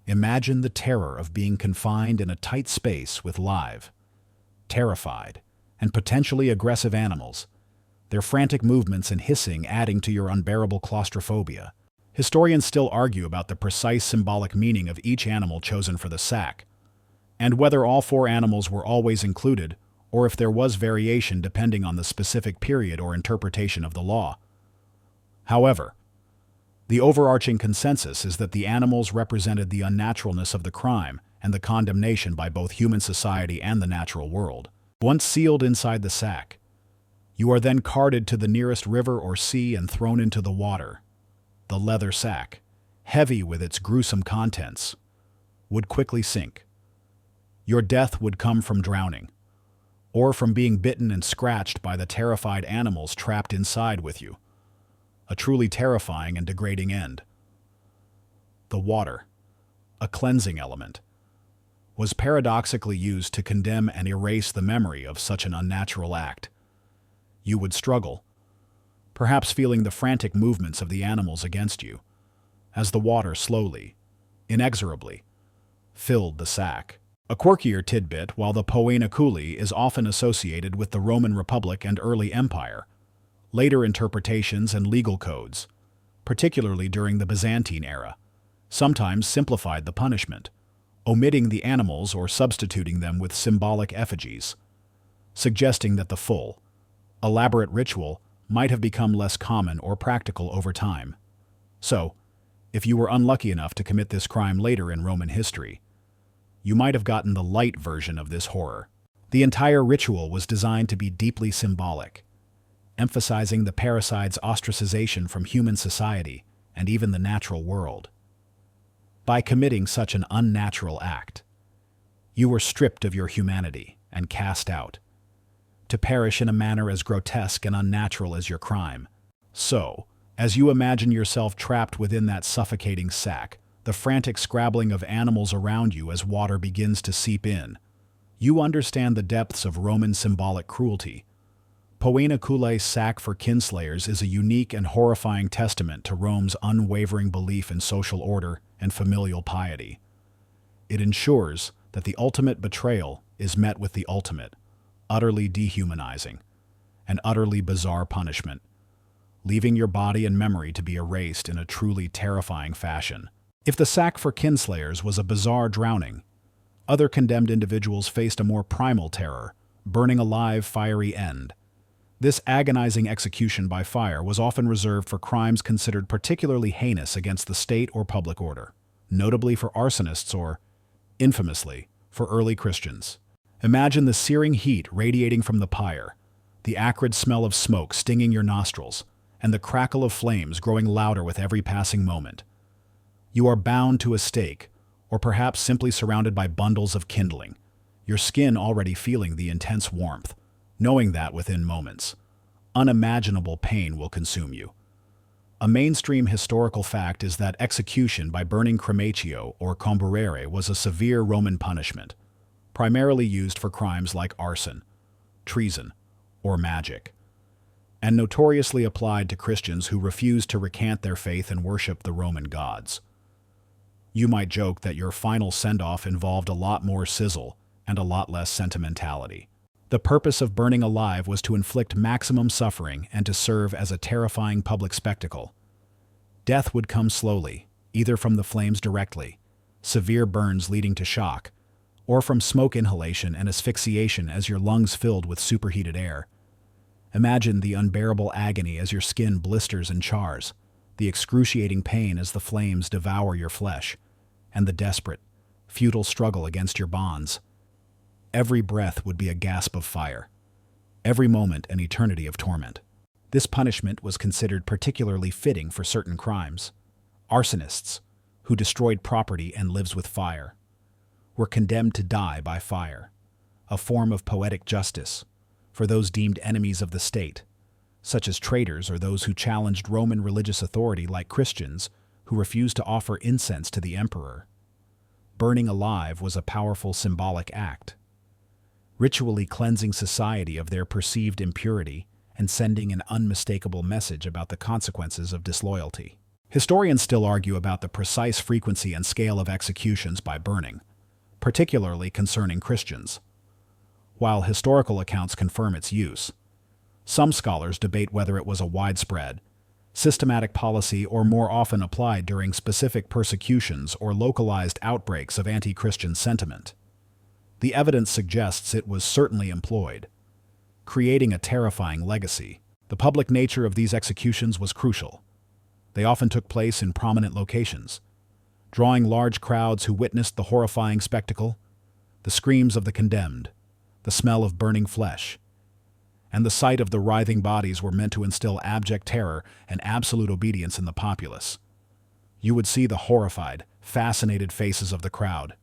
Imagine the terror of being confined in a tight space with live, terrified, and potentially aggressive animals, their frantic movements and hissing adding to your unbearable claustrophobia. Historians still argue about the precise symbolic meaning of each animal chosen for the sack, and whether all 4 animals were always included, or if there was variation depending on the specific period or interpretation of the law. However, the overarching consensus is that the animals represented the unnaturalness of the crime and the condemnation by both human society and the natural world. Once sealed inside the sack, you are then carted to the nearest river or sea and thrown into the water. The leather sack, heavy with its gruesome contents, would quickly sink. Your death would come from drowning, or from being bitten and scratched by the terrified animals trapped inside with you. A truly terrifying and degrading end. The water, a cleansing element, was paradoxically used to condemn and erase the memory of such an unnatural act. You would struggle, perhaps feeling the frantic movements of the animals against you, as the water slowly, inexorably, filled the sack. A quirkier tidbit: while the poenoculi is often associated with the Roman Republic and early Empire, later interpretations and legal codes, particularly during the Byzantine era, sometimes simplified the punishment, omitting the animals or substituting them with symbolic effigies, suggesting that the full, elaborate ritual might have become less common or practical over time. So, if you were unlucky enough to commit this crime later in Roman history, you might have gotten the light version of this horror. The entire ritual was designed to be deeply symbolic, emphasizing the parricide's ostracization from human society and even the natural world. By committing such an unnatural act, you were stripped of your humanity and cast out, to perish in a manner as grotesque and unnatural as your crime. So, as you imagine yourself trapped within that suffocating sack, the frantic scrabbling of animals around you as water begins to seep in, you understand the depths of Roman symbolic cruelty. Poenaculae's sack for kinslayers is a unique and horrifying testament to Rome's unwavering belief in social order and familial piety. It ensures that the ultimate betrayal is met with the ultimate, utterly dehumanizing, and utterly bizarre punishment, leaving your body and memory to be erased in a truly terrifying fashion. If the sack for kinslayers was a bizarre drowning, other condemned individuals faced a more primal terror, burning alive, fiery end. This agonizing execution by fire was often reserved for crimes considered particularly heinous against the state or public order, notably for arsonists or, infamously, for early Christians. Imagine the searing heat radiating from the pyre, the acrid smell of smoke stinging your nostrils, and the crackle of flames growing louder with every passing moment. You are bound to a stake, or perhaps simply surrounded by bundles of kindling, your skin already feeling the intense warmth, knowing that within moments, unimaginable pain will consume you. A mainstream historical fact is that execution by burning crematio or comburere was a severe Roman punishment, primarily used for crimes like arson, treason, or magic, and notoriously applied to Christians who refused to recant their faith and worship the Roman gods. You might joke that your final send-off involved a lot more sizzle and a lot less sentimentality. The purpose of burning alive was to inflict maximum suffering and to serve as a terrifying public spectacle. Death would come slowly, either from the flames directly, severe burns leading to shock, or from smoke inhalation and asphyxiation as your lungs filled with superheated air. Imagine the unbearable agony as your skin blisters and chars, the excruciating pain as the flames devour your flesh, and the desperate, futile struggle against your bonds. Every breath would be a gasp of fire, every moment an eternity of torment. This punishment was considered particularly fitting for certain crimes. Arsonists, who destroyed property and lives with fire, were condemned to die by fire, a form of poetic justice for those deemed enemies of the state, such as traitors or those who challenged Roman religious authority like Christians who refused to offer incense to the emperor. Burning alive was a powerful symbolic act, ritually cleansing society of their perceived impurity and sending an unmistakable message about the consequences of disloyalty. Historians still argue about the precise frequency and scale of executions by burning, particularly concerning Christians. While historical accounts confirm its use, some scholars debate whether it was a widespread, systematic policy or more often applied during specific persecutions or localized outbreaks of anti-Christian sentiment. The evidence suggests it was certainly employed, creating a terrifying legacy. The public nature of these executions was crucial. They often took place in prominent locations, drawing large crowds who witnessed the horrifying spectacle, the screams of the condemned, the smell of burning flesh, and the sight of the writhing bodies were meant to instill abject terror and absolute obedience in the populace. You would see the horrified, fascinated faces of the crowd,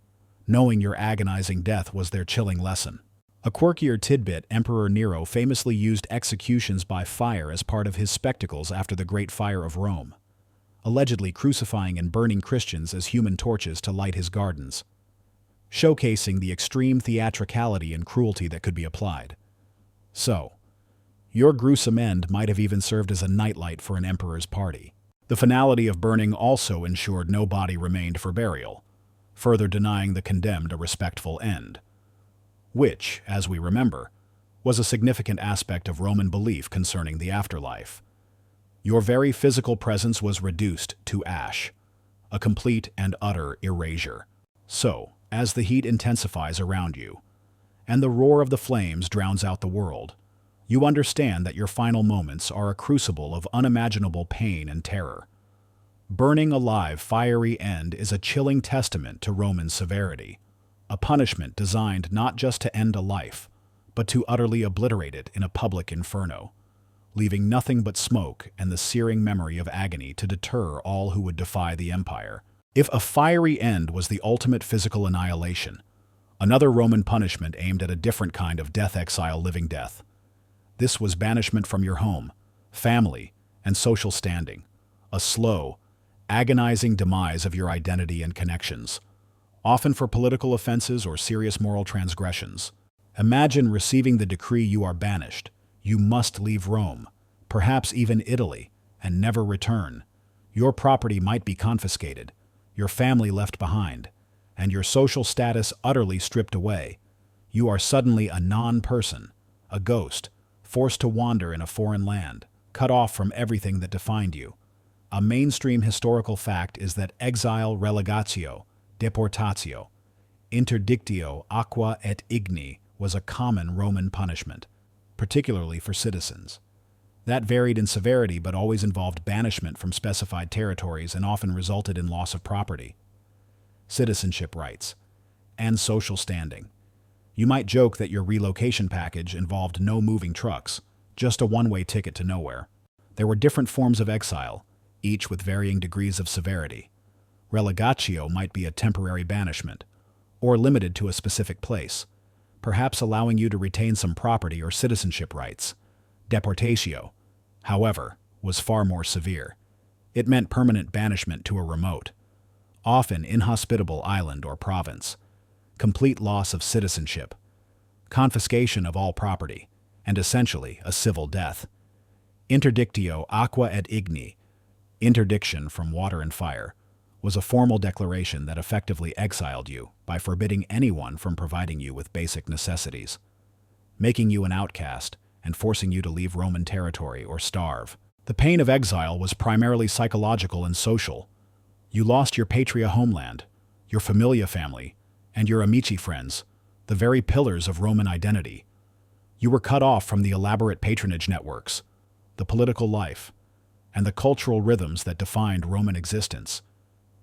knowing your agonizing death was their chilling lesson. A quirkier tidbit: Emperor Nero famously used executions by fire as part of his spectacles after the Great Fire of Rome, allegedly crucifying and burning Christians as human torches to light his gardens, showcasing the extreme theatricality and cruelty that could be applied. So, your gruesome end might have even served as a nightlight for an emperor's party. The finality of burning also ensured no body remained for burial, further denying the condemned a respectful end, which, as we remember, was a significant aspect of Roman belief concerning the afterlife. Your very physical presence was reduced to ash, a complete and utter erasure. So, as the heat intensifies around you, and the roar of the flames drowns out the world, you understand that your final moments are a crucible of unimaginable pain and terror. Burning alive, fiery end is a chilling testament to Roman severity, a punishment designed not just to end a life, but to utterly obliterate it in a public inferno, leaving nothing but smoke and the searing memory of agony to deter all who would defy the empire. If a fiery end was the ultimate physical annihilation, another Roman punishment aimed at a different kind of death exile: living death. This was banishment from your home, family, and social standing, a slow, agonizing demise of your identity and connections, often for political offenses or serious moral transgressions. Imagine receiving the decree: you are banished, You must leave Rome, perhaps even Italy, and never return. Your property might be confiscated, your family left behind, and your social status utterly stripped away. You are suddenly a non-person, a ghost, forced to wander in a foreign land, cut off from everything that defined you. A mainstream historical fact is that exile, relegatio, deportatio, interdictio aqua et igni was a common Roman punishment, particularly for citizens. That varied in severity but always involved banishment from specified territories and often resulted in loss of property, citizenship rights, and social standing. You might joke that your relocation package involved no moving trucks, just a one-way ticket to nowhere. There were different forms of exile, each with varying degrees of severity. Relegatio might be a temporary banishment, or limited to a specific place, perhaps allowing you to retain some property or citizenship rights. Deportatio, however, was far more severe. It meant permanent banishment to a remote, often inhospitable island or province, complete loss of citizenship, confiscation of all property, and essentially a civil death. Interdictio aqua et igni, interdiction from water and fire, was a formal declaration that effectively exiled you by forbidding anyone from providing you with basic necessities, making you an outcast and forcing you to leave Roman territory or starve. The pain of exile was primarily psychological and social. You lost your patria homeland, your familia family, and your amici friends, the very pillars of Roman identity. You were cut off from the elaborate patronage networks, the political life, and the cultural rhythms that defined Roman existence.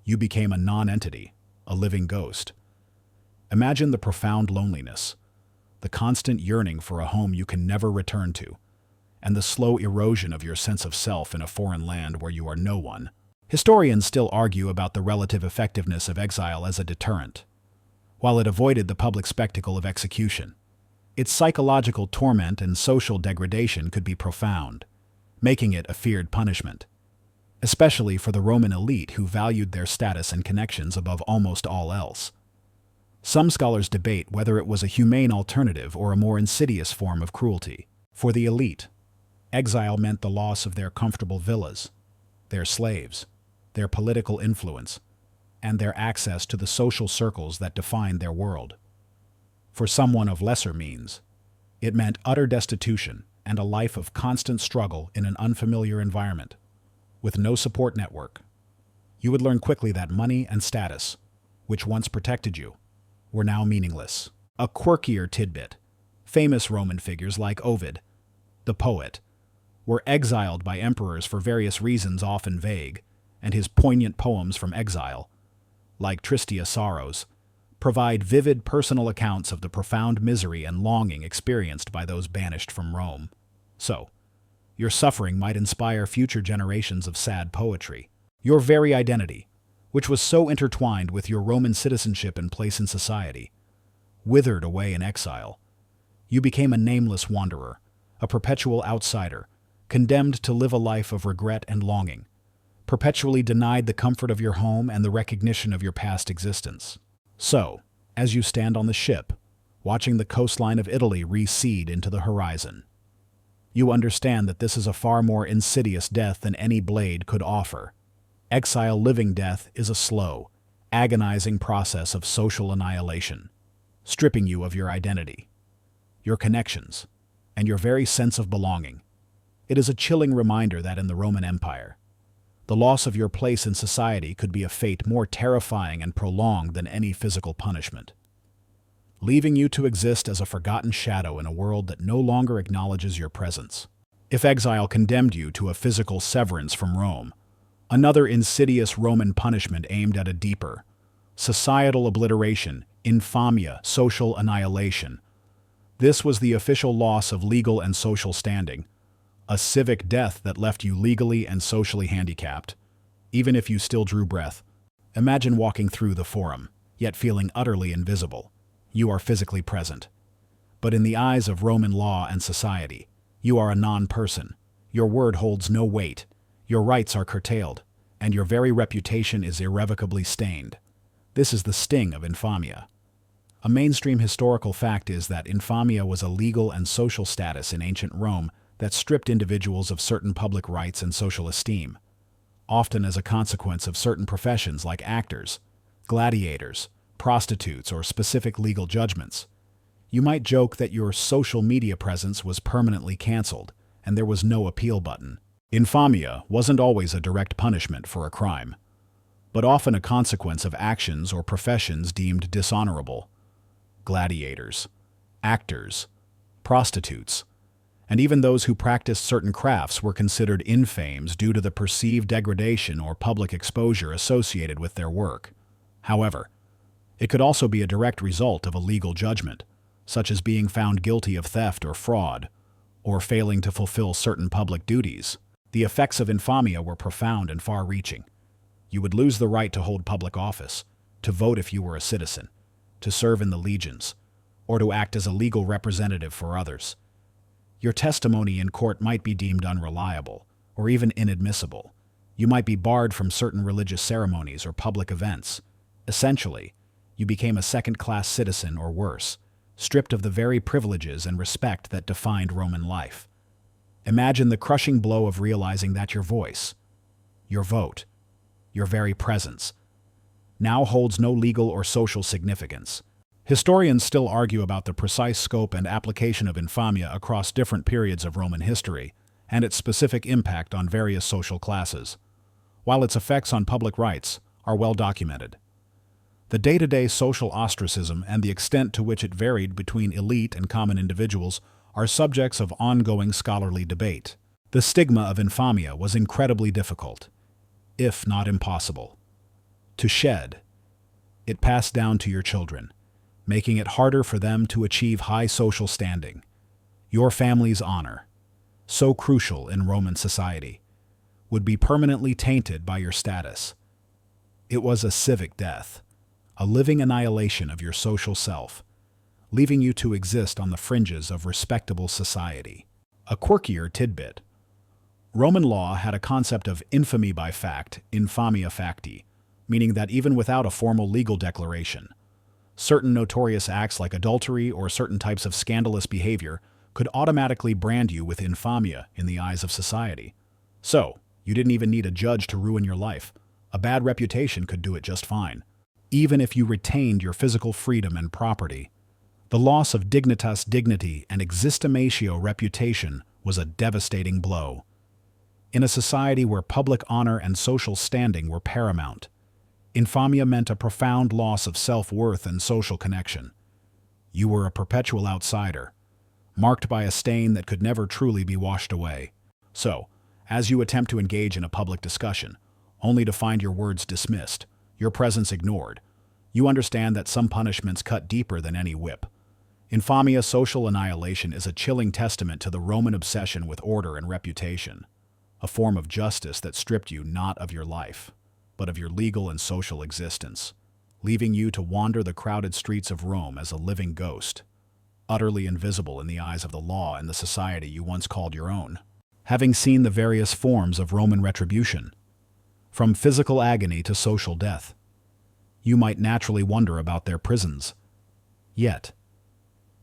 You became a non-entity, a living ghost. Imagine the profound loneliness, the constant yearning for a home you can never return to, and the slow erosion of your sense of self in a foreign land where you are no one. Historians still argue about the relative effectiveness of exile as a deterrent. While it avoided the public spectacle of execution, its psychological torment and social degradation could be profound, making it a feared punishment, especially for the Roman elite who valued their status and connections above almost all else. Some scholars debate whether it was a humane alternative or a more insidious form of cruelty. For the elite, exile meant the loss of their comfortable villas, their slaves, their political influence, and their access to the social circles that defined their world. For someone of lesser means, it meant utter destitution and a life of constant struggle in an unfamiliar environment, with no support network. You would learn quickly that money and status, which once protected you, were now meaningless. A quirkier tidbit: famous Roman figures like Ovid, the poet, were exiled by emperors for various reasons often vague, and his poignant poems from exile, like Tristia Sorrows, provide vivid personal accounts of the profound misery and longing experienced by those banished from Rome. So, your suffering might inspire future generations of sad poetry. Your very identity, which was so intertwined with your Roman citizenship and place in society, withered away in exile. You became a nameless wanderer, a perpetual outsider, condemned to live a life of regret and longing, perpetually denied the comfort of your home and the recognition of your past existence. So, as you stand on the ship, watching the coastline of Italy recede into the horizon, you understand that this is a far more insidious death than any blade could offer. Exile living death is a slow, agonizing process of social annihilation, stripping you of your identity, your connections, and your very sense of belonging. It is a chilling reminder that in the Roman Empire, the loss of your place in society could be a fate more terrifying and prolonged than any physical punishment, leaving you to exist as a forgotten shadow in a world that no longer acknowledges your presence. If exile condemned you to a physical severance from Rome, another insidious Roman punishment aimed at a deeper, societal obliteration, infamia, social annihilation. This was the official loss of legal and social standing, a civic death that left you legally and socially handicapped, even if you still drew breath. Imagine walking through the forum, yet feeling utterly invisible. You are physically present, but in the eyes of Roman law and society, you are a non-person. Your word holds no weight, your rights are curtailed, and your very reputation is irrevocably stained. This is the sting of infamia. A mainstream historical fact is that infamia was a legal and social status in ancient Rome that stripped individuals of certain public rights and social esteem, often as a consequence of certain professions like actors, gladiators, prostitutes, or specific legal judgments. You might joke that your social media presence was permanently canceled, and there was no appeal button. Infamia wasn't always a direct punishment for a crime, but often a consequence of actions or professions deemed dishonorable. Gladiators, actors, prostitutes, and even those who practiced certain crafts were considered infames due to the perceived degradation or public exposure associated with their work. However, it could also be a direct result of a legal judgment, such as being found guilty of theft or fraud, or failing to fulfill certain public duties. The effects of infamia were profound and far-reaching. You would lose the right to hold public office, to vote if you were a citizen, to serve in the legions, or to act as a legal representative for others. Your testimony in court might be deemed unreliable, or even inadmissible. You might be barred from certain religious ceremonies or public events. Essentially, you became a second-class citizen or worse, stripped of the very privileges and respect that defined Roman life. Imagine the crushing blow of realizing that your voice, your vote, your very presence, now holds no legal or social significance. Historians still argue about the precise scope and application of infamia across different periods of Roman history, and its specific impact on various social classes, while its effects on public rights are well documented. The day-to-day social ostracism and the extent to which it varied between elite and common individuals are subjects of ongoing scholarly debate. The stigma of infamia was incredibly difficult, if not impossible, to shed. It passed down to your children, making it harder for them to achieve high social standing. Your family's honor, so crucial in Roman society, would be permanently tainted by your status. It was a civic death, a living annihilation of your social self, leaving you to exist on the fringes of respectable society. A quirkier tidbit: Roman law had a concept of infamy by fact, infamia facti, meaning that even without a formal legal declaration, certain notorious acts like adultery or certain types of scandalous behavior could automatically brand you with infamia in the eyes of society. So, you didn't even need a judge to ruin your life. A bad reputation could do it just fine. Even if you retained your physical freedom and property, the loss of dignitas dignity and existimatio reputation was a devastating blow. In a society where public honor and social standing were paramount, infamia meant a profound loss of self-worth and social connection. You were a perpetual outsider, marked by a stain that could never truly be washed away. So, as you attempt to engage in a public discussion, only to find your words dismissed, your presence ignored, you understand that some punishments cut deeper than any whip. Infamia social annihilation is a chilling testament to the Roman obsession with order and reputation, a form of justice that stripped you not of your life, but of your legal and social existence, leaving you to wander the crowded streets of Rome as a living ghost, utterly invisible in the eyes of the law and the society you once called your own. Having seen the various forms of Roman retribution, from physical agony to social death, you might naturally wonder about their prisons. Yet,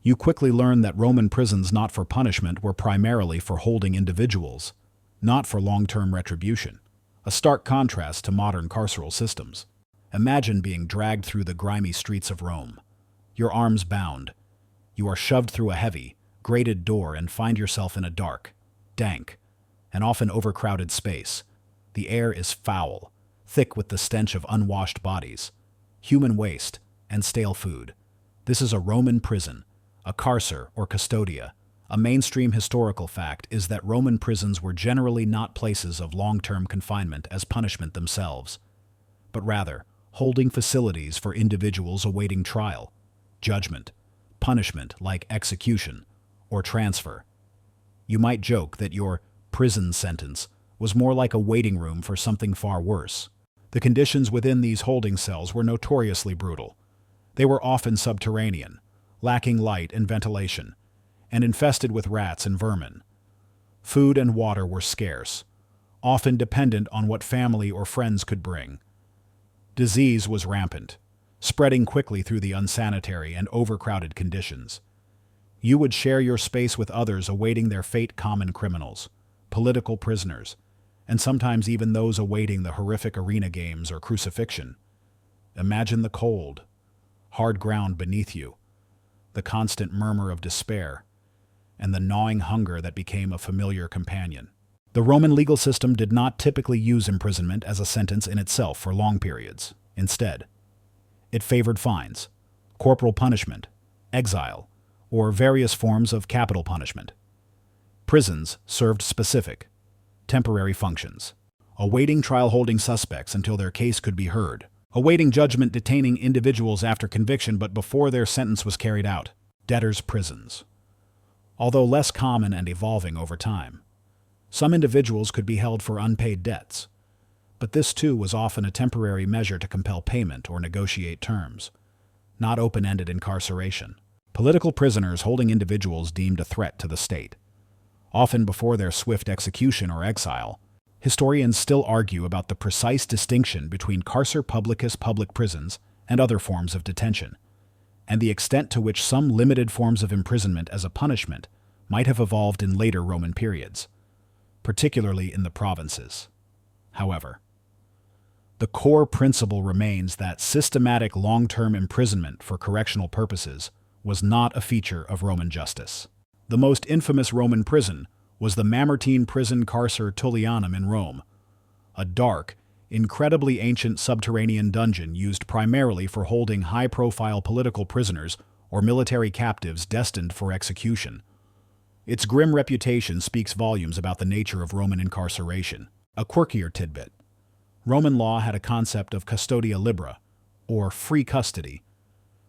you quickly learn that Roman prisons not for punishment were primarily for holding individuals, not for long-term retribution. A stark contrast to modern carceral systems. Imagine being dragged through the grimy streets of Rome, your arms bound. You are shoved through a heavy, grated door and find yourself in a dark, dank, and often overcrowded space. The air is foul, thick with the stench of unwashed bodies, human waste, and stale food. This is a Roman prison, a carcer or custodia. A mainstream historical fact is that Roman prisons were generally not places of long-term confinement as punishment themselves, but rather holding facilities for individuals awaiting trial, judgment, punishment like execution, or transfer. You might joke that your prison sentence was more like a waiting room for something far worse. The conditions within these holding cells were notoriously brutal. They were often subterranean, lacking light and ventilation, and infested with rats and vermin. Food and water were scarce, often dependent on what family or friends could bring. Disease was rampant. spreading quickly through the unsanitary and overcrowded conditions. You would share your space with others awaiting their fate, common criminals, political prisoners, and sometimes even those awaiting the horrific arena games or crucifixion. Imagine the cold, hard ground beneath you, the constant murmur of despair, and the gnawing hunger that became a familiar companion. The Roman legal system did not typically use imprisonment as a sentence in itself for long periods. Instead, it favored fines, corporal punishment, exile, or various forms of capital punishment. Prisons served specific, temporary functions: awaiting trial, holding suspects until their case could be heard; awaiting judgment, detaining individuals after conviction but before their sentence was carried out. Debtors' prisons. Although less common and evolving over time, some individuals could be held for unpaid debts, but this too was often a temporary measure to compel payment or negotiate terms, not open-ended incarceration. Political prisoners, holding individuals deemed a threat to the state, often before their swift execution or exile. Historians still argue about the precise distinction between carcer publicus, public prisons, and other forms of detention, and the extent to which some limited forms of imprisonment as a punishment might have evolved in later Roman periods, particularly in the provinces. However, the core principle remains that systematic long-term imprisonment for correctional purposes was not a feature of Roman justice. The most infamous Roman prison was the Mamertine prison, Carcer Tullianum in Rome, a dark, incredibly ancient subterranean dungeon used primarily for holding high-profile political prisoners or military captives destined for execution. Its grim reputation speaks volumes about the nature of Roman incarceration. A quirkier tidbit: Roman law had a concept of custodia libera, or free custody,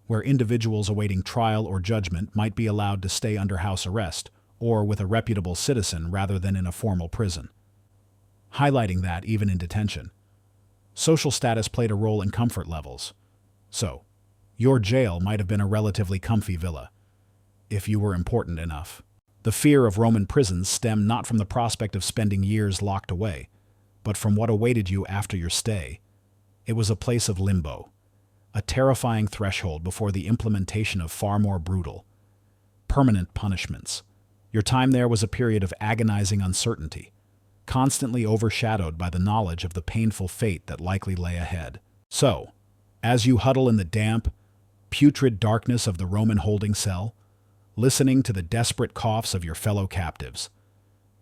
where individuals awaiting trial or judgment might be allowed to stay under house arrest or with a reputable citizen rather than in a formal prison. Highlighting that, even in detention, social status played a role in comfort levels. So, your jail might have been a relatively comfy villa, if you were important enough. The fear of Roman prisons stemmed not from the prospect of spending years locked away, but from what awaited you after your stay. It was a place of limbo, a terrifying threshold before the implementation of far more brutal, permanent punishments. Your time there was a period of agonizing uncertainty, constantly overshadowed by the knowledge of the painful fate that likely lay ahead. So, as you huddle in the damp, putrid darkness of the Roman holding cell, listening to the desperate coughs of your fellow captives,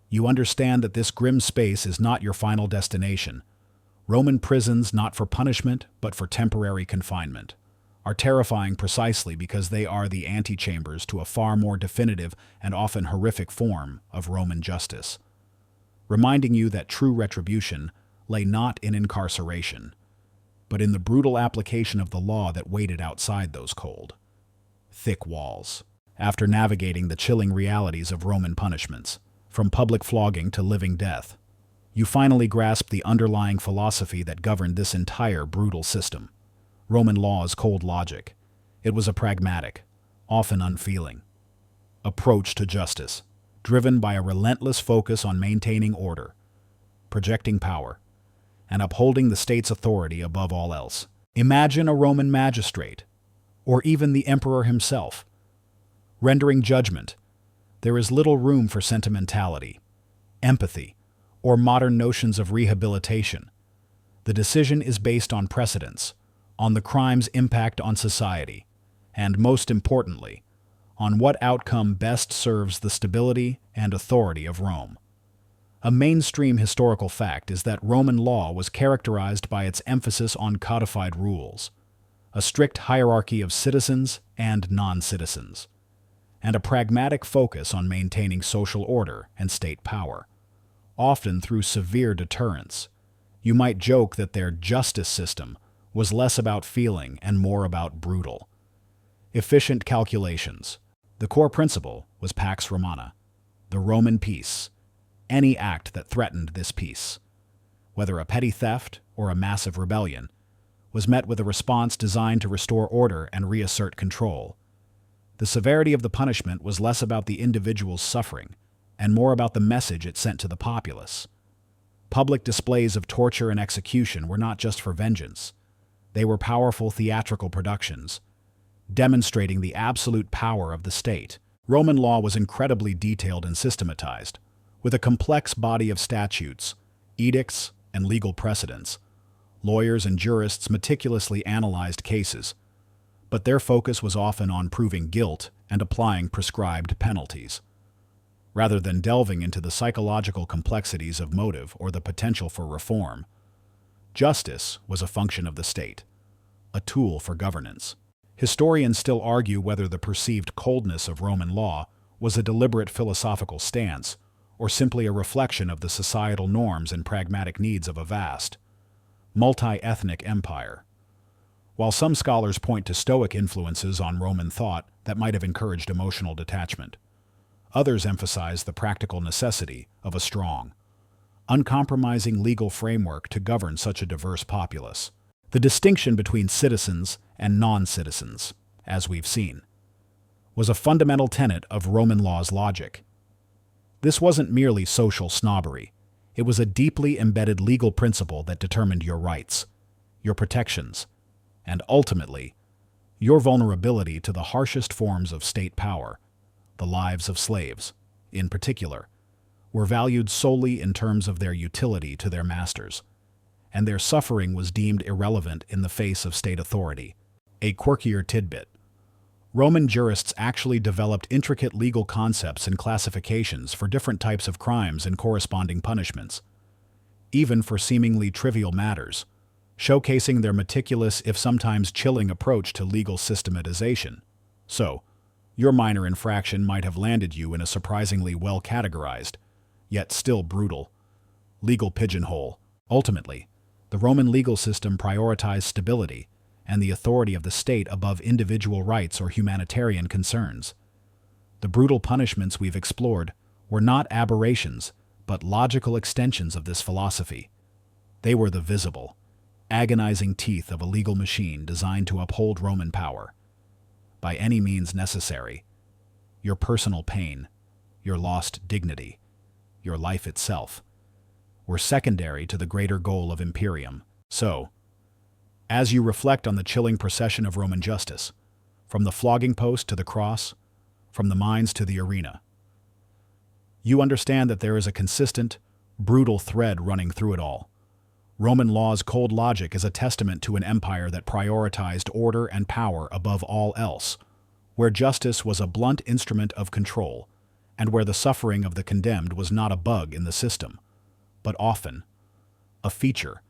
you understand that this grim space is not your final destination. Roman prisons, not for punishment, but for temporary confinement, are terrifying precisely because they are the antechambers to a far more definitive and often horrific form of Roman justice, reminding you that true retribution lay not in incarceration, but in the brutal application of the law that waited outside those cold, thick walls. After navigating the chilling realities of Roman punishments, from public flogging to living death, you finally grasp the underlying philosophy that governed this entire brutal system. Roman law's cold logic. It was a pragmatic, often unfeeling, approach to justice, driven by a relentless focus on maintaining order, projecting power, and upholding the state's authority above all else. Imagine a Roman magistrate, or even the emperor himself, rendering judgment. There is little room for sentimentality, empathy, or modern notions of rehabilitation. The decision is based on precedents, on the crime's impact on society, and most importantly, on what outcome best serves the stability and authority of Rome. A mainstream historical fact is that Roman law was characterized by its emphasis on codified rules, a strict hierarchy of citizens and non-citizens, and a pragmatic focus on maintaining social order and state power, often through severe deterrence. You might joke that their justice system was less about feeling and more about brutal, efficient calculations. The core principle was Pax Romana, the Roman peace. Any act that threatened this peace, whether a petty theft or a massive rebellion, was met with a response designed to restore order and reassert control. The severity of the punishment was less about the individual's suffering and more about the message it sent to the populace. Public displays of torture and execution were not just for vengeance. They were powerful theatrical productions, demonstrating the absolute power of the state. Roman law was incredibly detailed and systematized, with a complex body of statutes, edicts, and legal precedents. Lawyers and jurists meticulously analyzed cases, but their focus was often on proving guilt and applying prescribed penalties, rather than delving into the psychological complexities of motive or the potential for reform. Justice was a function of the state, a tool for governance. Historians still argue whether the perceived coldness of Roman law was a deliberate philosophical stance or simply a reflection of the societal norms and pragmatic needs of a vast, multi-ethnic empire. While some scholars point to Stoic influences on Roman thought that might have encouraged emotional detachment, others emphasize the practical necessity of a strong, uncompromising legal framework to govern such a diverse populace. The distinction between citizens and non-citizens, as we've seen, was a fundamental tenet of Roman law's logic. This wasn't merely social snobbery. It was a deeply embedded legal principle that determined your rights, your protections, and ultimately, your vulnerability to the harshest forms of state power. The lives of slaves, in particular, were valued solely in terms of their utility to their masters, and their suffering was deemed irrelevant in the face of state authority. A quirkier tidbit: Roman jurists actually developed intricate legal concepts and classifications for different types of crimes and corresponding punishments, even for seemingly trivial matters, showcasing their meticulous, if sometimes chilling, approach to legal systematization. So, your minor infraction might have landed you in a surprisingly well-categorized, yet still brutal, legal pigeonhole. Ultimately, the Roman legal system prioritized stability and the authority of the state above individual rights or humanitarian concerns. The brutal punishments we've explored were not aberrations, but logical extensions of this philosophy. They were the visible, agonizing teeth of a legal machine designed to uphold Roman power. By any means necessary, your personal pain, your lost dignity, your life itself, were secondary to the greater goal of imperium. So, as you reflect on the chilling procession of Roman justice, from the flogging post to the cross, from the mines to the arena, you understand that there is a consistent, brutal thread running through it all. Roman law's cold logic is a testament to an empire that prioritized order and power above all else, where justice was a blunt instrument of control, and where the suffering of the condemned was not a bug in the system, but often a feature,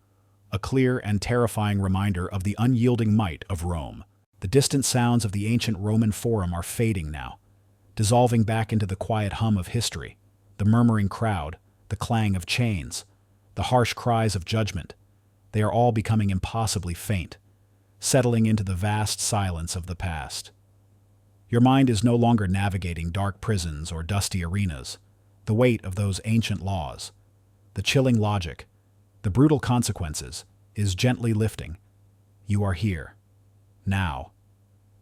a clear and terrifying reminder of the unyielding might of Rome. The distant sounds of the ancient Roman Forum are fading now, dissolving back into the quiet hum of history, the murmuring crowd, the clang of chains, the harsh cries of judgment. They are all becoming impossibly faint, settling into the vast silence of the past. Your mind is no longer navigating dark prisons or dusty arenas. The weight of those ancient laws, the chilling logic, the brutal consequences, is gently lifting. You are here, now,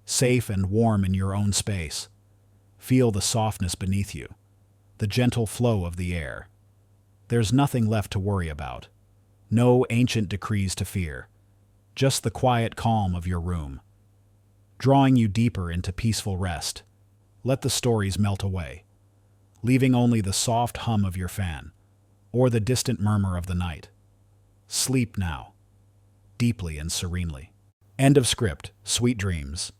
safe and warm in your own space. Feel the softness beneath you, the gentle flow of the air. There's nothing left to worry about. No ancient decrees to fear. Just the quiet calm of your room, drawing you deeper into peaceful rest. Let the stories melt away, leaving only the soft hum of your fan, or the distant murmur of the night. Sleep now, deeply and serenely. End of script. Sweet dreams.